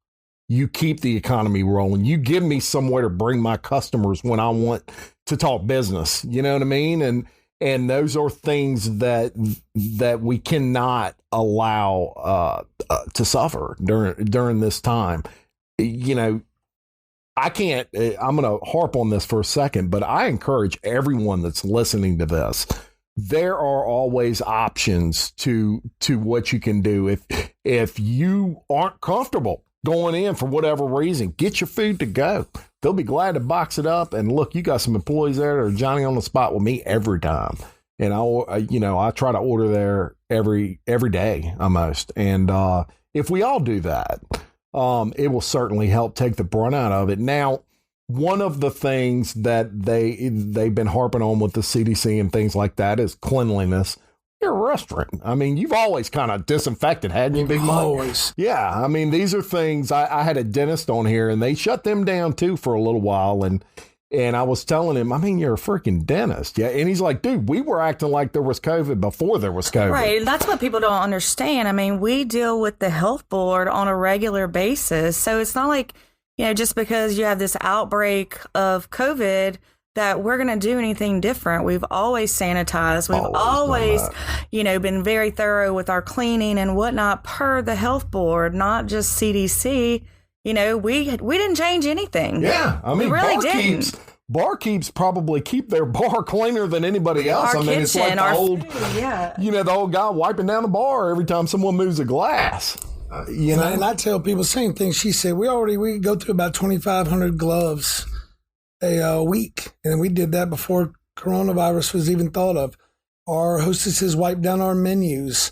You keep the economy rolling. You give me somewhere to bring my customers when I want to talk business. You know what I mean? And those are things that we cannot allow to suffer during this time. You know, I'm going to harp on this for a second, but I encourage everyone that's listening to this. There are always options to what you can do. If you aren't comfortable going in for whatever reason, get your food to go. They'll be glad to box it up. And look, you got some employees there that are Johnny on the spot with me every time. And I try to order there every day almost. And if we all do that, it will certainly help take the brunt out of it. Now, one of the things that they've been harping on with the CDC and things like that is cleanliness. You're a restaurant. I mean, you've always kind of disinfected, hadn't you, Big Mike? Always. Yeah. I mean, these are things. I had a dentist on here, and they shut them down too for a little while. And I was telling him, I mean, you're a freaking dentist. Yeah. And he's like, dude, we were acting like there was COVID before there was COVID. Right. That's what people don't understand. I mean, we deal with the health board on a regular basis. So it's not like, just because you have this outbreak of COVID that we're going to do anything different. We've always sanitized. We've always been very thorough with our cleaning and whatnot per the health board, not just CDC. We didn't change anything. Yeah. I mean, we really didn't. Barkeeps probably keep their bar cleaner than anybody else. Our kitchen, it's like the old guy wiping down the bar every time someone moves a glass. And I tell people the same thing. She said, we go through about 2,500 gloves a week. And we did that before coronavirus was even thought of. Our hostesses wipe down our menus.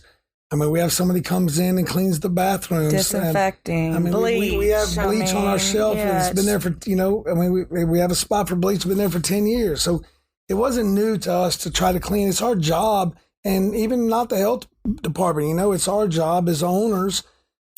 I mean, we have somebody comes in and cleans the bathrooms. Disinfecting, bleach. We have bleach on our shelf. Yeah, it's been there for, we have a spot for bleach. It's been there for 10 years. So it wasn't new to us to try to clean. It's our job. And even not the health department, it's our job as owners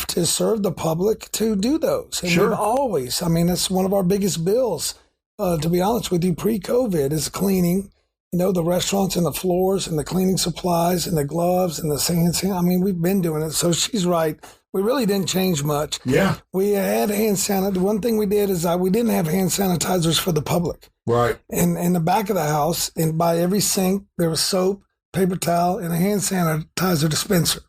to serve the public to do those. And we've always, that's one of our biggest bills, to be honest with you, pre-COVID is cleaning, the restaurants and the floors and the cleaning supplies and the gloves and the hand. We've been doing it. So she's right. We really didn't change much. Yeah. We had hand sanitizer. The one thing we did is we didn't have hand sanitizers for the public. Right. And in the back of the house and by every sink, there was soap, paper towel, and a hand sanitizer dispenser.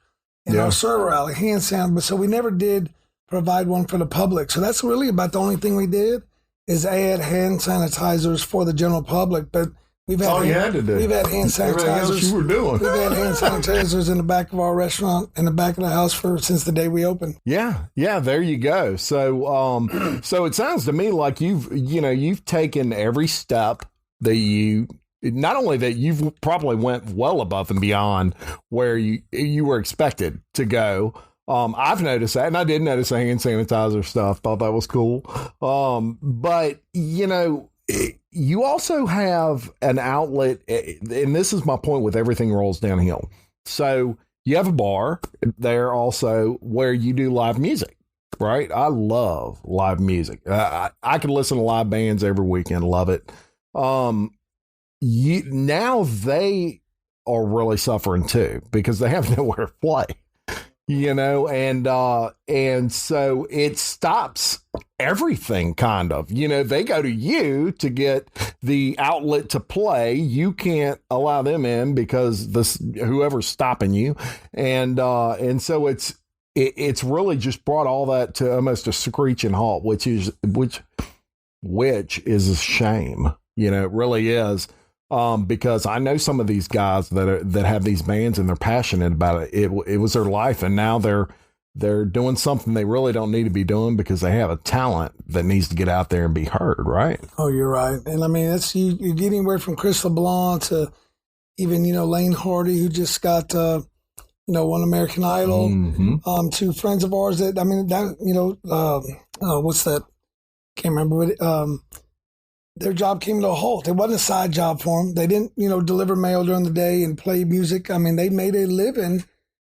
In our server alley, hand sanitizer. So we never did provide one for the public. So that's really about the only thing we did is add hand sanitizers for the general public. But we've had you had to do. We've had hand sanitizers. You were doing. We've had hand sanitizers in the back of our restaurant, in the back of the house since the day we opened. Yeah, there you go. So so it sounds to me like you've taken every step that you. Not only that, you've probably went well above and beyond where you were expected to go. I've noticed that, and I did notice the hand sanitizer stuff. Thought that was cool. But you also have an outlet, and this is my point with everything rolls downhill. So you have a bar there also where you do live music, right? I love live music. I can listen to live bands every weekend. Love it. Now they are really suffering too because they have nowhere to play, and so it stops everything kind of, they go to you to get the outlet to play. You can't allow them in because whoever's stopping you. And so it's really just brought all that to almost a screeching halt, which is a shame. It really is. Because I know some of these guys that have these bands and they're passionate about it. It was their life, and now they're doing something they really don't need to be doing because they have a talent that needs to get out there and be heard, right? Oh, you're right. And I mean, that's you get anywhere from Chris LeBlanc to even, Lane Hardy, who just got, won American Idol, to friends of ours that, what's that? Can't remember what their job came to a halt. It wasn't a side job for them. They didn't, deliver mail during the day and play music. I mean, they made a living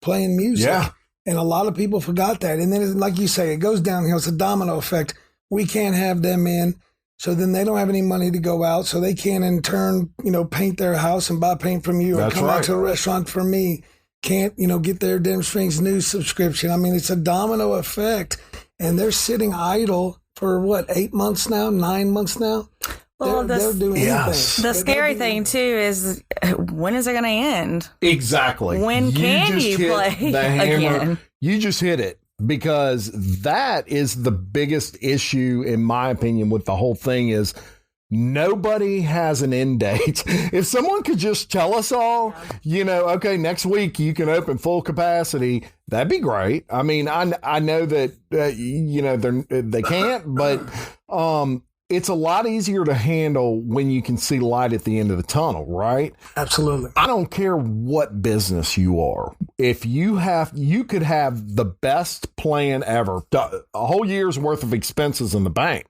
playing music. Yeah. And a lot of people forgot that. And then, like you say, it goes downhill. It's a domino effect. We can't have them in. So then they don't have any money to go out. So they can't, in turn, paint their house and buy paint from you, or come out to a restaurant for me. Can't, get their Dim Strings news subscription. I mean, it's a domino effect. And they're sitting idle for 8 months now, 9 months now? Well, they're doing anything. The scary thing, too, is when is it going to end? Exactly. When can you play again? You just hit it, because that is the biggest issue, in my opinion, with the whole thing is nobody has an end date. If someone could just tell us all, okay, next week you can open full capacity, that'd be great. I mean, I know that, they can't, but it's a lot easier to handle when you can see light at the end of the tunnel, right? Absolutely. I don't care what business you are. If you could have the best plan ever, a whole year's worth of expenses in the bank.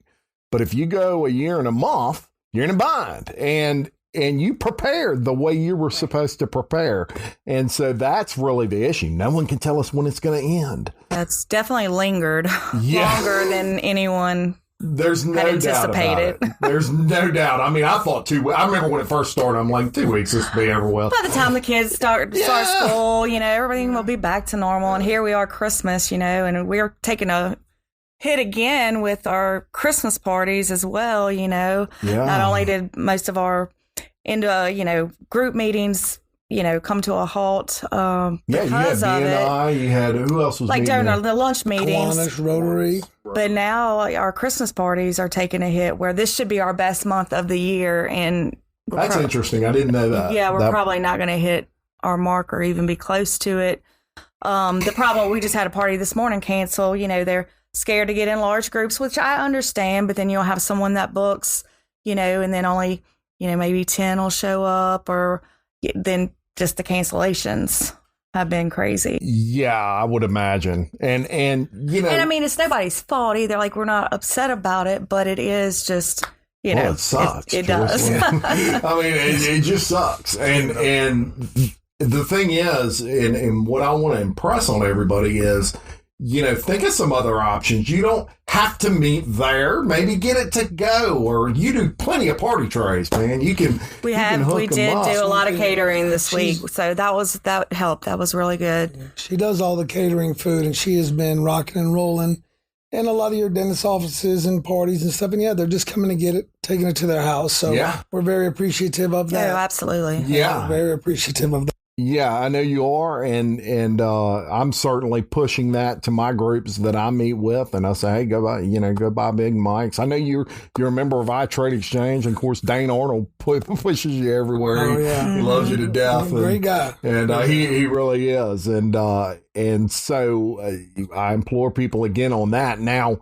But if you go a year and a month, you're in a bind, and you prepared the way you were supposed to prepare. And so that's really the issue. No one can tell us when it's going to end. That's definitely lingered longer than anyone There's no doubt about it. There's no doubt. I mean, I thought 2 weeks. I remember when it first started, I'm like, 2 weeks, this will be over well. By the time the kids start school, everything will be back to normal. And here we are, Christmas, and we're taking a hit again with our Christmas parties as well, Yeah. Not only did most of our group meetings come to a halt because of it. You had, who else was like during the lunch meetings. Kiwanis, Rotary. But now our Christmas parties are taking a hit, where this should be our best month of the year. And that's interesting. I didn't know that. Yeah, we're probably not going to hit our mark or even be close to it. The problem, we just had a party this morning cancel. They're scared to get in large groups, which I understand. But then you'll have someone that books, and then only, maybe 10 will show up, or then just the cancellations have been crazy. Yeah, I would imagine. And and I mean, it's nobody's fault either. Like, we're not upset about it, but it is just, it sucks. It does. I mean, it just sucks. And the thing is, and what I want to impress on everybody is, think of some other options. You don't have to meet there. Maybe get it to go, or you do plenty of party trays, man. We did do a lot of catering this week, so that helped. That was really good. She does all the catering food, and she has been rocking and rolling in a lot of your dentist offices and parties and stuff. And they're just coming to get it, taking it to their house. So we're very appreciative of that. Oh, absolutely. Yeah, very appreciative of that. Yeah, I know you are, and I'm certainly pushing that to my groups that I meet with, and I say, hey, go buy Big Mike's. I know you're a member of iTrade Exchange, and of course Dane Arnold pushes you everywhere. Oh, yeah. He loves you to death. Great guy, and he really is, and so I implore people again on that. Now,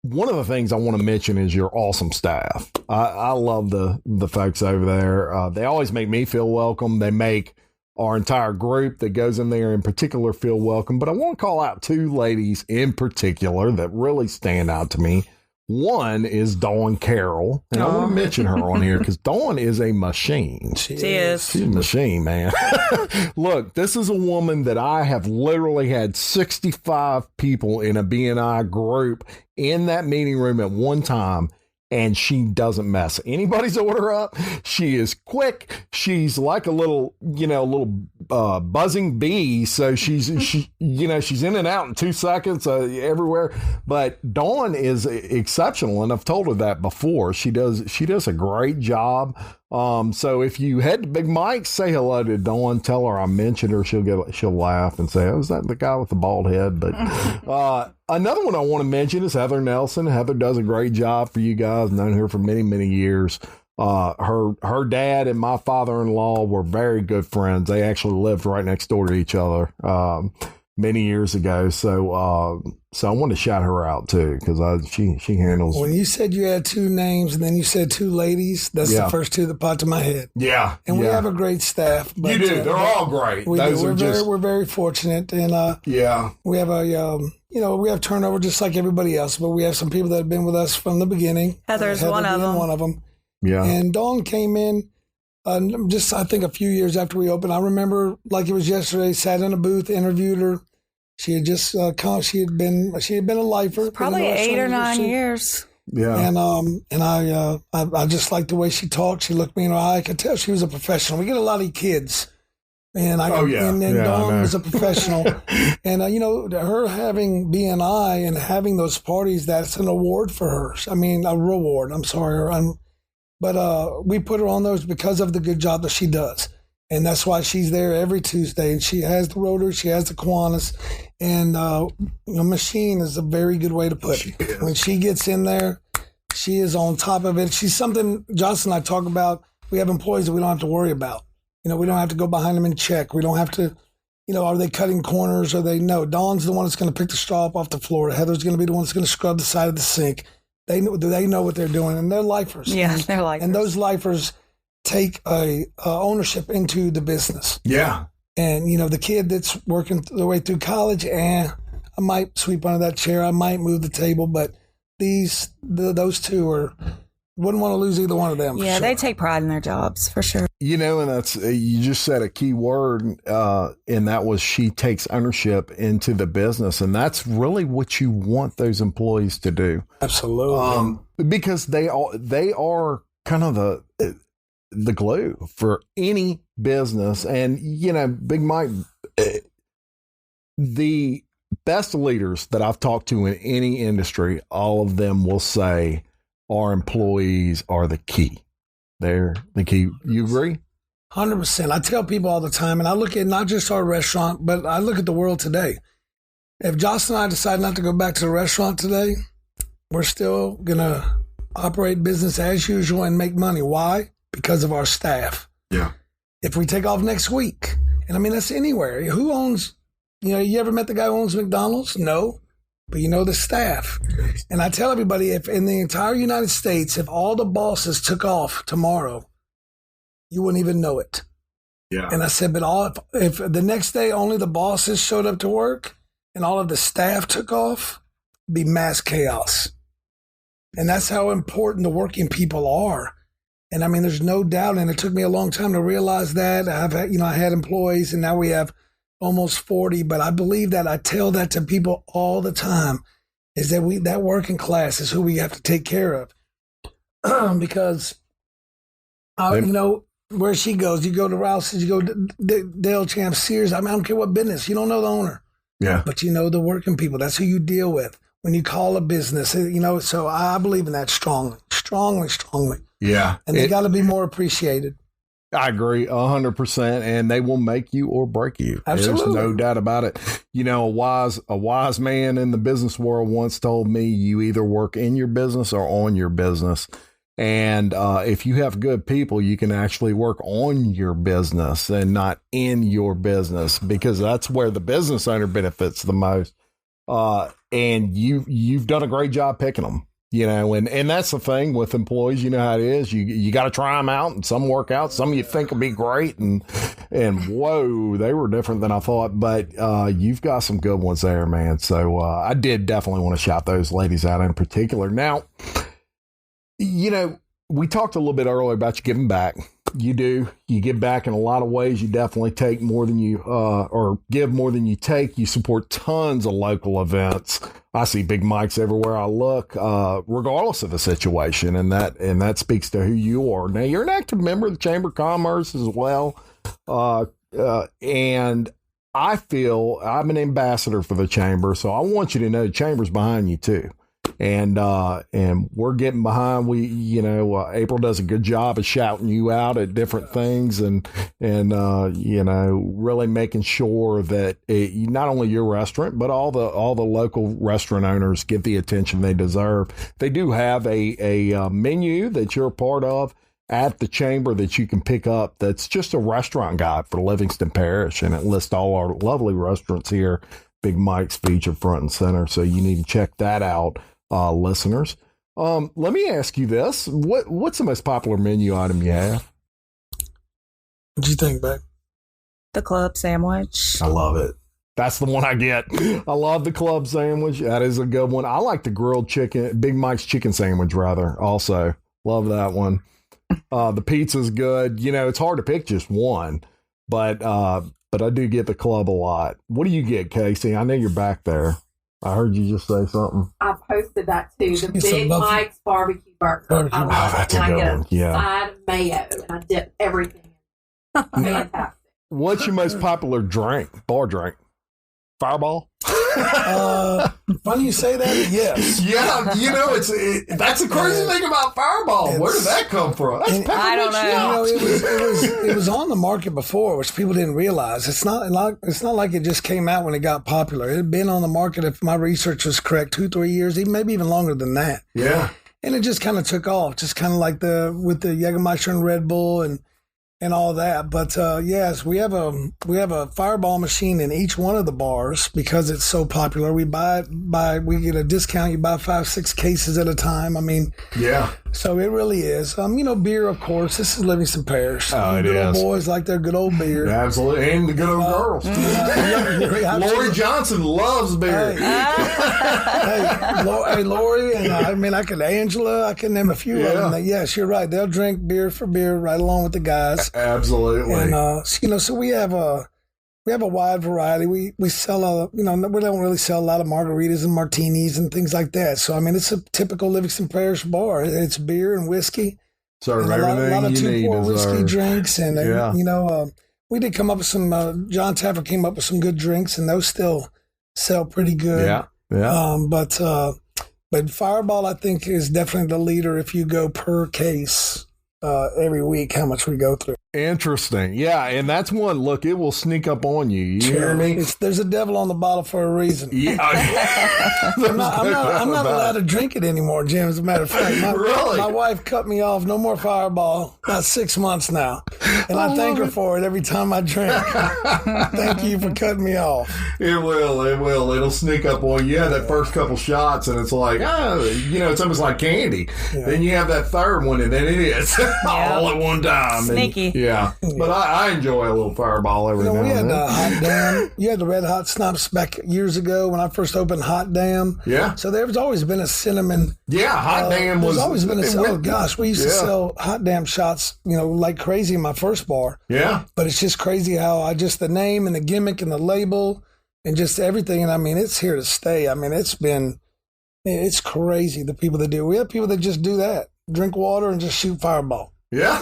one of the things I want to mention is your awesome staff. I love the folks over there. They always make me feel welcome. They make our entire group that goes in there in particular feel welcome. But I want to call out 2 ladies in particular that really stand out to me. One is Dawn Carroll, and I want to mention her on here because Dawn is a machine. She is. She's a machine, man. Look, this is a woman that I have literally had 65 people in a BNI group in that meeting room at one time, and she doesn't mess anybody's order up. She is quick. She's like a little buzzing bee. So she's in and out in 2 seconds everywhere. But Dawn is exceptional, and I've told her that before. She does a great job So if you head to Big Mike's, say hello to Dawn. Tell her I mentioned her. She'll laugh and say, "Oh, is that the guy with the bald head?" But another one I want to mention is Heather Nelson. Heather does a great job for you guys. Known her for many, many years. Her dad and my father-in-law were very good friends. They actually lived right next door to each other many years ago. So I want to shout her out too, because she handles. When you said you had two names and then you said two ladies, that's the first two that popped to my head. Yeah, and we have a great staff. But, you do. They're all great. We're very fortunate, and we have we have turnover just like everybody else, but we have some people that have been with us from the beginning. Heather's one of them. Yeah. And Dawn came in I think a few years after we opened. I remember like it was yesterday, sat in a booth, interviewed her. She had just she had been a lifer. Probably 8 or 9 years. Yeah. And I just liked the way she talked. She looked me in her eye. I could tell she was a professional. We get a lot of kids. And Dawn was a professional. And, her having BNI and having those parties, that's an award for her. I mean, a reward. I'm sorry. But we put her on those because of the good job that she does. And that's why she's there every Tuesday. And she has the rotors, she has the Kiwanis. And machine is a very good way to put it. When she gets in there, she is on top of it. She's something Jocelyn and I talk about. We have employees that we don't have to worry about. We don't have to go behind them and check. We don't have to, are they cutting corners? No, Dawn's the one that's going to pick the straw up off the floor. Heather's going to be the one that's going to scrub the side of the sink. They know what they're doing, and they're lifers. Yeah, they're lifers. And those lifers take a ownership into the business. Yeah. And, the kid that's working their way through college, I might sweep under that chair. I might move the table, but those two wouldn't want to lose either one of them. Yeah, they take pride in their jobs, for sure. And that's, you just said a key word, and that was she takes ownership into the business. And that's really what you want those employees to do. Absolutely. Because they are kind of the glue for any business. And, Big Mike, the best leaders that I've talked to in any industry, all of them will say our employees are the key. They're the key. You agree? 100%. I tell people all the time, and I look at not just our restaurant, but I look at the world today. If Jocelyn and I decide not to go back to the restaurant today, we're still going to operate business as usual and make money. Why? Because of our staff. Yeah. If we take off next week, and I mean, that's anywhere. Who owns, you ever met the guy who owns McDonald's? No. But the staff. And I tell everybody, if in the entire United States, if all the bosses took off tomorrow, you wouldn't even know it. Yeah. And I said, but if the next day only the bosses showed up to work and all of the staff took off, it'd be mass chaos. And that's how important the working people are. And I mean, there's no doubt. And it took me a long time to realize that. I had employees, and now we have almost 40, but I believe that I tell that to people all the time, is that that working class is who we have to take care of. Because, where she goes, you go to Rouse's, you go to Dale Champ, Sears, I don't care what business, you don't know the owner. Yeah. But the working people, that's who you deal with when you call a business, so I believe in that strongly. Yeah. And they got to be more appreciated. I agree 100%, and they will make you or break you. Absolutely. There's no doubt about it. A wise man in the business world once told me, you either work in your business or on your business. And if you have good people, you can actually work on your business and not in your business, because that's where the business owner benefits the most. And you've done a great job picking them. And that's the thing with employees, how it is. You got to try them out, and some work out. Some you think will be great, and whoa, they were different than I thought. But you've got some good ones there, man. So I did definitely want to shout those ladies out in particular. Now, we talked a little bit earlier about you giving back. You do. You give back in a lot of ways. You definitely take more than you or give more than you take. You support tons of local events. I see Big Mike's everywhere I look, regardless of the situation, and that speaks to who you are. Now, you're an active member of the Chamber of Commerce as well, and I feel I'm an ambassador for the Chamber, so I want you to know the Chamber's behind you too. And we're getting behind. April does a good job of shouting you out at different things and really making sure that not only your restaurant, but all the local restaurant owners get the attention they deserve. They do have a menu that you're a part of at the chamber that you can pick up. That's just a restaurant guide for Livingston Parish, and it lists all our lovely restaurants here. Big Mike's featured front and center, so you need to check that out, listeners. Let me ask you this: what's the most popular menu item you have? What'd you think, babe? The club sandwich. I love it. That's the one I get. I love the club sandwich. That is a good one. I like the grilled chicken, Big Mike's chicken sandwich, rather. Also, love that one. The pizza's good. It's hard to pick just one, but I do get the club a lot. What do you get, Casey? I know you're back there. I heard you just say something. I posted that too. The Big Mike's barbecue burger. Oh, that's a good one. Yeah. Side of mayo, and I dip everything in. Fantastic. What's your most popular drink? Bar drink? FireBall? Funny you say that. Yes. Yeah, that's the crazy thing about FireBall. Where did that come from? That's I don't know. It was on the market before, which people didn't realize. It's not like it just came out when it got popular. It had been on the market, if my research was correct, 2-3 years, maybe even longer than that. Yeah. And it just kind of took off, just kind of like with the Jägermeister and Red Bull and all that. But yes, we have a FireBall machine in each one of the bars because it's so popular. We we get a discount. You buy 5-6 cases at a time. I mean, yeah. So it really is. Beer, of course. This is Livingston Parish. Oh, it is. Boys like their good old beer. Absolutely, and the good old girls. Lori Johnson loves beer. Hey, Lori, and Angela. I can name a few of them. Yes, you're right. They'll drink beer for beer right along with the guys. Absolutely. And so we have a wide variety. We sell we don't really sell a lot of margaritas and martinis and things like that. So it's a typical Livingston Parish bar. It's beer and whiskey. So and everything a lot of you need two-pour whiskey drinks, and yeah. We did come up with some. John Taffer came up with some good drinks, and those still sell pretty good. Yeah, yeah. But FireBall, I think, is definitely the leader if you go per case. Every week, how much we go through. Interesting. Yeah, and that's one, look, it will sneak up on you. You hear me? There's a devil on the bottle for a reason. Yeah. I'm not allowed to drink it anymore, Jim, as a matter of fact. Really? My wife cut me off. No more FireBall. About 6 months now. And I thank her for it every time I drink. Thank you for cutting me off. It will. It'll sneak up on you. You have that first couple shots, and it's like, it's almost like candy. Yeah. Then you have that third one, and then it is. All at one time. Sneaky. Yeah. But I enjoy a little FireBall every now and then. We had Hot Damn. You had the Red Hot Schnapps back years ago when I first opened Hot Damn. Yeah. So there's always been a cinnamon. Yeah, Hot Damn was. There's always been we used to sell Hot Damn shots, like crazy in my first bar. Yeah. But it's just crazy how the name and the gimmick and the label and just everything. And it's here to stay. It's crazy, the people that do. We have people that just do that. Drink water and just shoot FireBall. Yeah.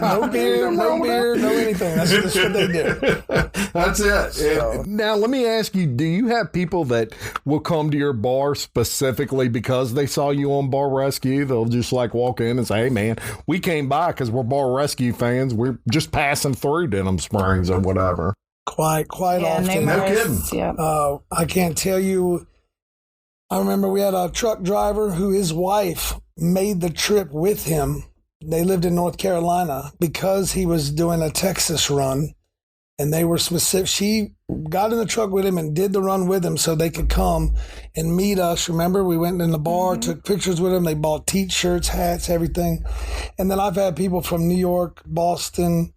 No beer, no anything. That's what they do. That's it. So. Now, let me ask you, do you have people that will come to your bar specifically because they saw you on Bar Rescue? They'll just walk in and say, hey, man, we came by because we're Bar Rescue fans. We're just passing through Denham Springs or whatever. Quite often. No kidding. Yeah. I can't tell you. I remember we had a truck driver who his wife made the trip with him. They lived in North Carolina because he was doing a Texas run, and they were specific. She got in the truck with him and did the run with him so they could come and meet us. Remember, we went in the bar, took pictures with him. They bought T-shirts, hats, everything. And then I've had people from New York, Boston,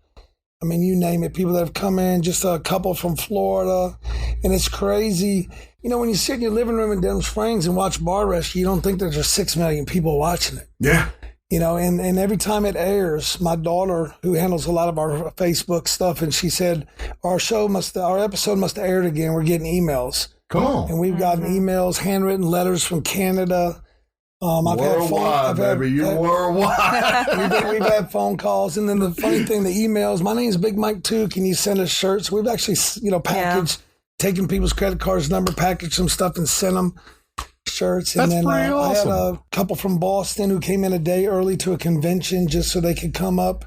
you name it, people that have come in, just a couple from Florida. And it's crazy. When you sit in your living room in Denham Springs and watch Bar Rescue, you don't think there's just 6 million people watching it. Yeah. And every time it airs, my daughter, who handles a lot of our Facebook stuff, and she said, our episode must have aired again. We're getting emails. Come on. And we've gotten emails, handwritten letters from Canada. Worldwide. We've had phone calls. And then the funny thing, the emails, my name's Big Mike too. Can you send us shirts? We've actually, packaged, taken people's credit cards, number, packaged some stuff and sent them. shirts. That's And then pretty awesome. I had a couple from Boston who came in a day early to a convention just so they could come up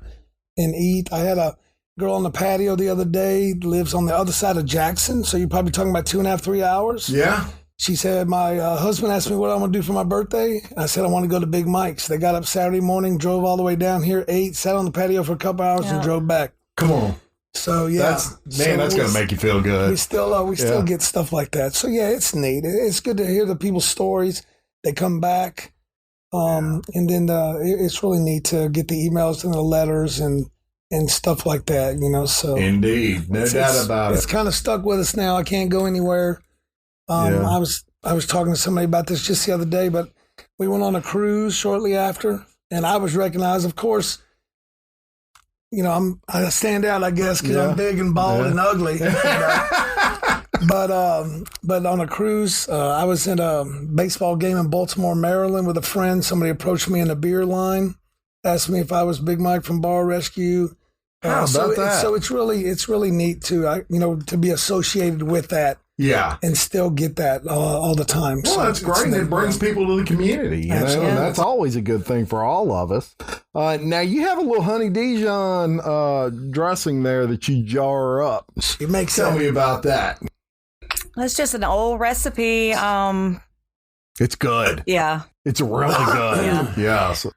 and eat. I had a girl on the patio the other day, lives on the other side of Jackson. So you're probably talking about 2.5, 3 hours. Yeah. She said, my husband asked me what I want to do for my birthday. I said, I want to go to Big Mike's. They got up Saturday morning, drove all the way down here, ate, sat on the patio for a couple hours and drove back. Come on. So, yeah. That's going to make you feel good. We still get stuff like that. So, yeah, it's neat. It's good to hear the people's stories. They come back. And then it's really neat to get the emails and the letters and stuff like that, you know. So Indeed. No doubt about it. It's kind of stuck with us now. I can't go anywhere. I was talking to somebody about this just the other day, but we went on a cruise shortly after, and I was recognized, of course. You know, I stand out, I guess, because I'm big and bald and ugly. You know? But on a cruise, I was in a baseball game in Baltimore, Maryland, with a friend. Somebody approached me in a beer line, asked me if I was Big Mike from Bar Rescue. How about that? So it's really neat to be associated with that. Yeah. And still get that all the time. Well, so that's great. It brings people to the community, you know, and that's always a good thing for all of us. Now, you have a little honey Dijon dressing there that you jar up. Tell me about that. It's just an old recipe. It's good. Yeah. It's really good. Yeah. So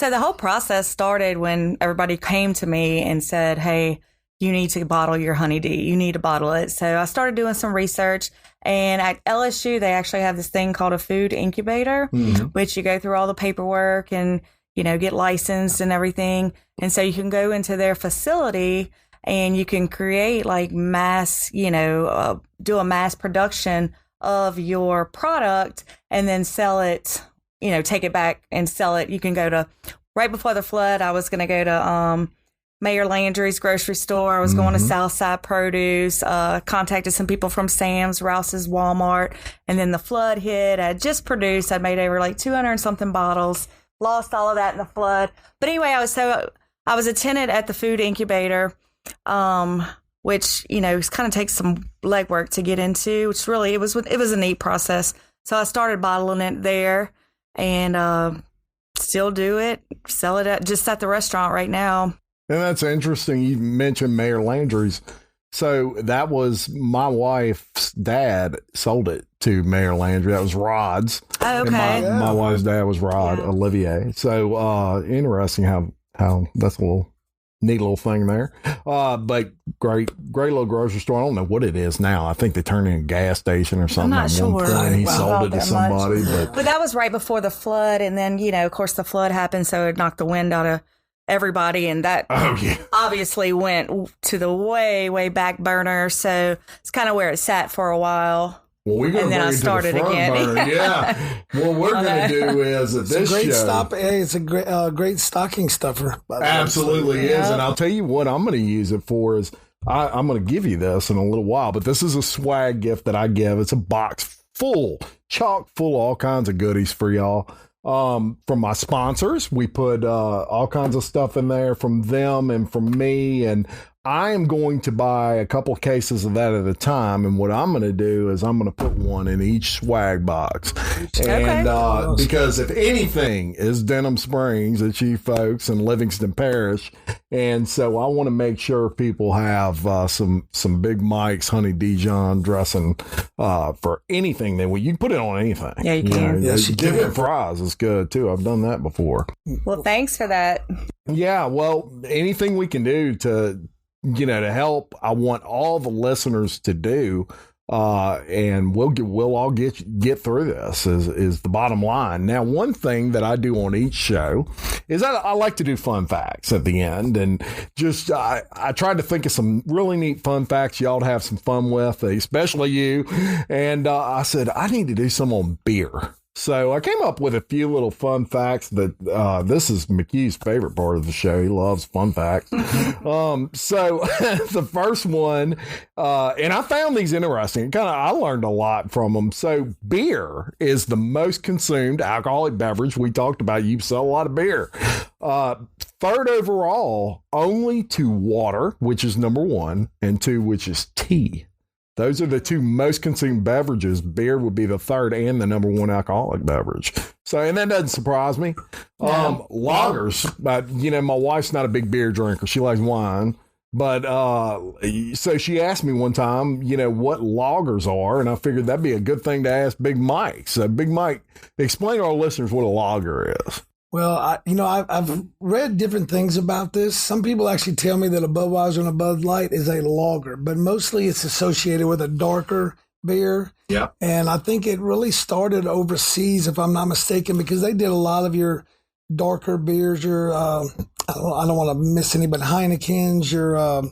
the whole process started when everybody came to me and said, hey, you need to bottle your honey D. You need to bottle it. So I started doing some research, and at LSU, they actually have this thing called a food incubator, which you go through all the paperwork and, you know, get licensed and everything. And so you can go into their facility and you can create like mass, you know, do a mass production of your product and then sell it, you know, take it back and sell it. You can go to, right before the flood, I was going to go to, Mayor Landry's grocery store. I was going to Southside Produce, contacted some people from Sam's, Rouse's, Walmart. And then the flood hit. I just produced. I made over like 200 and something bottles, lost all of that in the flood. But anyway, I was a tenant at the food incubator, which, you know, kind of takes some legwork to get into, which really, it was a neat process. So I started bottling it there and still do it, sell it just at the restaurant right now. And that's interesting. You mentioned Mayor Landry's. So that was my wife's dad sold it to Mayor Landry. That was Rod's. Oh, okay. And my wife's dad was Rod Olivier. So interesting how that's a little neat little thing there. But great little grocery store. I don't know what it is now. I think they turned it into a gas station or something. I'm not sure. He sold it to somebody. But that was right before the flood. And then, you know, of course, the flood happened. So it knocked the wind out of everybody, and that obviously went to the way back burner. So it's kind of where it sat for a while. Well, we're going to bring it to the front burner. Yeah. What we're going to do is at this show. It's a great stocking stuffer. Absolutely is. And I'll tell you what I'm going to use it for is I'm going to give you this in a little while, but this is a swag gift that I give. It's a box chock full of all kinds of goodies for y'all. From my sponsors, we put all kinds of stuff in there from them and from me, and I am going to buy a couple cases of that at a time, and what I'm going to do is I'm going to put one in each swag box. And because if anything is Denham Springs, it's you folks in Livingston Parish, and so I want to make sure people have some Big Mike's honey Dijon dressing for anything. You can put it on anything. Yeah, you can. Yes, you dip it fries is good too. I've done that before. Well, thanks for that. Yeah, well, anything we can do to help, I want all the listeners to do, and we'll all get through this is the bottom line. Now, one thing that I do on each show is I like to do fun facts at the end, and just I tried to think of some really neat fun facts y'all to have some fun with, especially you. And I said I need to do some on beer. So I came up with a few little fun facts that this is McHugh's favorite part of the show. He loves fun facts. So the first one, and I found these interesting. I learned a lot from them. So beer is the most consumed alcoholic beverage. We talked about you sell a lot of beer. Third overall, only to water, which is number one, and two, which is tea. Those are the two most consumed beverages. Beer would be the third and the number one alcoholic beverage. So, and that doesn't surprise me. Lagers, my wife's not a big beer drinker. She likes wine. But so she asked me one time, what lagers are, and I figured that'd be a good thing to ask Big Mike. So, Big Mike, explain to our listeners what a lager is. Well, I've read different things about this. Some people actually tell me that a Budweiser and a Bud Light is a lager, but mostly it's associated with a darker beer. Yeah. And I think it really started overseas, if I'm not mistaken, because they did a lot of your darker beers, your I don't want to miss any, but Heineken's, your I'm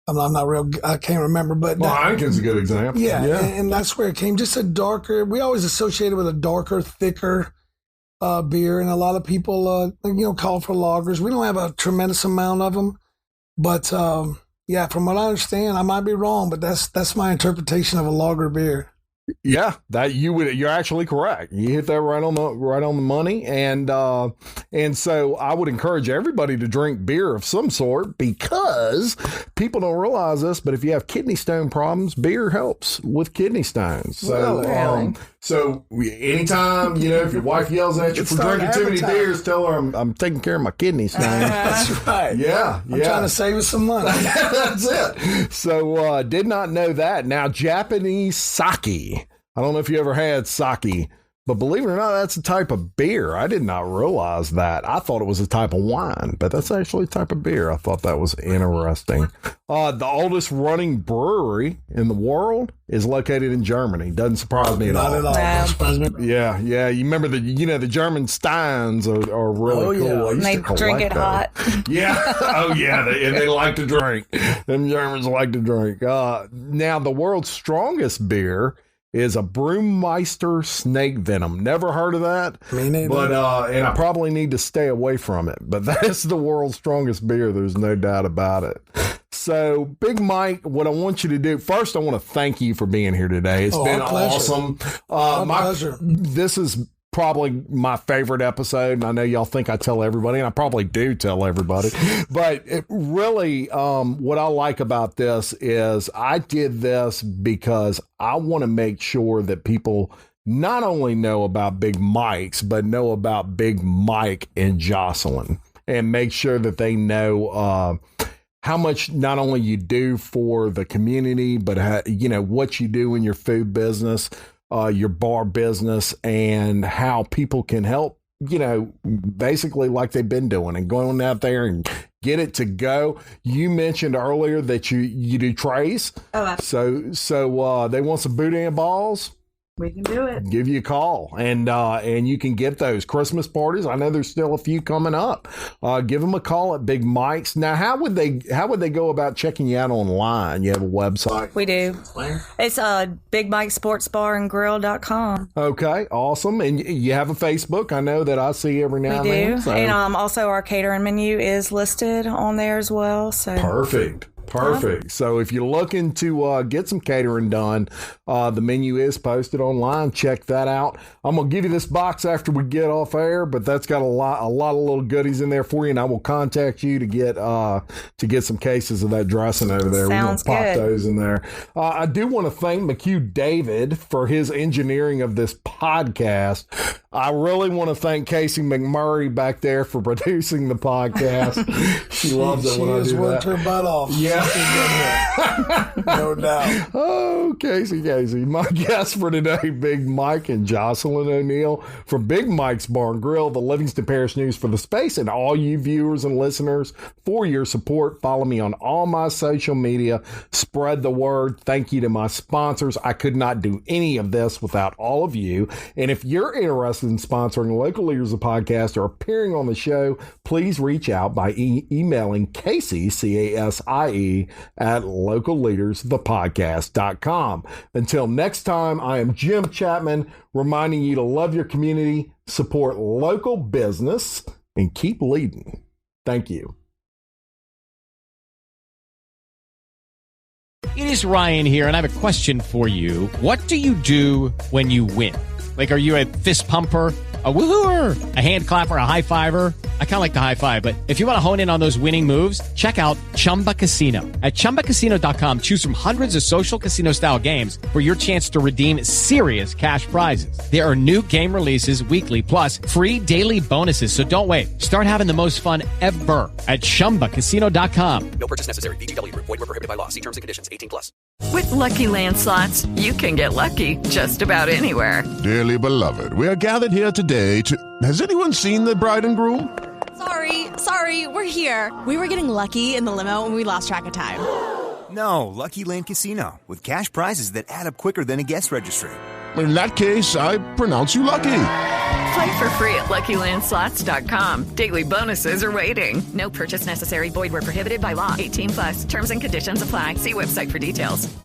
not real, I can't remember, but Heineken's a good example. Yeah. And that's where it came. Just a darker. We always associated with a darker, thicker beer, and a lot of people call for lagers. We don't have a tremendous amount of them, but from what I understand, I might be wrong, but that's my interpretation of a lager beer. Yeah, you're actually correct. You hit that right on the money, and so I would encourage everybody to drink beer of some sort, because people don't realize this, but if you have kidney stone problems, beer helps with kidney stones. So so anytime if your wife yells at you for drinking too many beers, tell her I'm taking care of my kidney stones. That's right. Yeah, I'm trying to save us some money. That's it. So did not know that. Now, Japanese sake. I don't know if you ever had sake, but believe it or not, that's a type of beer. I did not realize that. I thought it was a type of wine, but that's actually a type of beer. I thought that was interesting. The oldest running brewery in the world is located in Germany. Doesn't surprise me at all. Not at all. Yeah. You remember the German Steins are really cool. And they drink it hot. Yeah. Oh yeah. They like to drink. Them Germans like to drink. Now the world's strongest beer is a Brewmeister snake venom. Never heard of that. Me neither. But and I probably need to stay away from it. But that's the world's strongest beer. There's no doubt about it. So, Big Mike, what I want you to do, first I want to thank you for being here today. It's been awesome. My pleasure. This is probably my favorite episode, and I know y'all think I tell everybody, and I probably do tell everybody, but it really, what I like about this is I did this because I want to make sure that people not only know about Big Mike's, but know about Big Mike and Jocelyn, and make sure that they know how much not only you do for the community, but what you do in your food business, your bar business, and how people can help, basically like they've been doing and going out there and get it to go. You mentioned earlier that you do trays. Oh, absolutely. So they want some boudin balls. We can do it. Give you a call, and you can get those Christmas parties. I know there's still a few coming up. Give them a call at Big Mike's. Now, how would they go about checking you out online? You have a website? We do. It's Big Mike Sports Bar and Grill.com. Okay, awesome. And you have a Facebook? I know that I see every now and then. We do. So. And also our catering menu is listed on there as well. So perfect. So if you're looking to get some catering done, the menu is posted online. Check that out. I'm going to give you this box after we get off air, but that's got a lot of little goodies in there for you, and I will contact you to get some cases of that dressing over there. Sounds we're going to pop good. those in there. I do want to thank McHugh David for his engineering of this podcast. I really want to thank Casey McMurray back there for producing the podcast. She loves it when I do that. She has worked her butt off. Yeah. No doubt. Oh, Casey. My guests for today, Big Mike and Jocelyn O'Neill from Big Mike's Bar and Grill, the Livingston Parish News for the Space, and all you viewers and listeners for your support. Follow me on all my social media. Spread the word. Thank you to my sponsors. I could not do any of this without all of you. And if you're interested in sponsoring Local Leaders of Podcast or appearing on the show, please reach out by emailing Casey, CASIE, at localleadersthepodcast.com. Until next time, I am Jim Chapman, reminding you to love your community, support local business, and keep leading. Thank you. It is Ryan here, and I have a question for you. What do you do when you win? Like, are you a fist pumper, a woo-hooer, a hand clapper, a high fiver? I kind of like the high five, but if you want to hone in on those winning moves, check out Chumba Casino. At ChumbaCasino.com, choose from hundreds of social casino style games for your chance to redeem serious cash prizes. There are new game releases weekly, plus free daily bonuses. So don't wait. Start having the most fun ever at ChumbaCasino.com. No purchase necessary. VGW Group. Void where prohibited by law. See terms and conditions. 18+. With Lucky Land Slots, you can get lucky just about anywhere. Dearly beloved, we are gathered here today to... Has anyone seen the bride and groom? Sorry, we're here. We were getting lucky in the limo and we lost track of time. No, Lucky Land Casino, with cash prizes that add up quicker than a guest registry. In that case, I pronounce you lucky. Play for free at LuckyLandSlots.com. Daily bonuses are waiting. No purchase necessary. Void where prohibited by law. 18+. Terms and conditions apply. See website for details.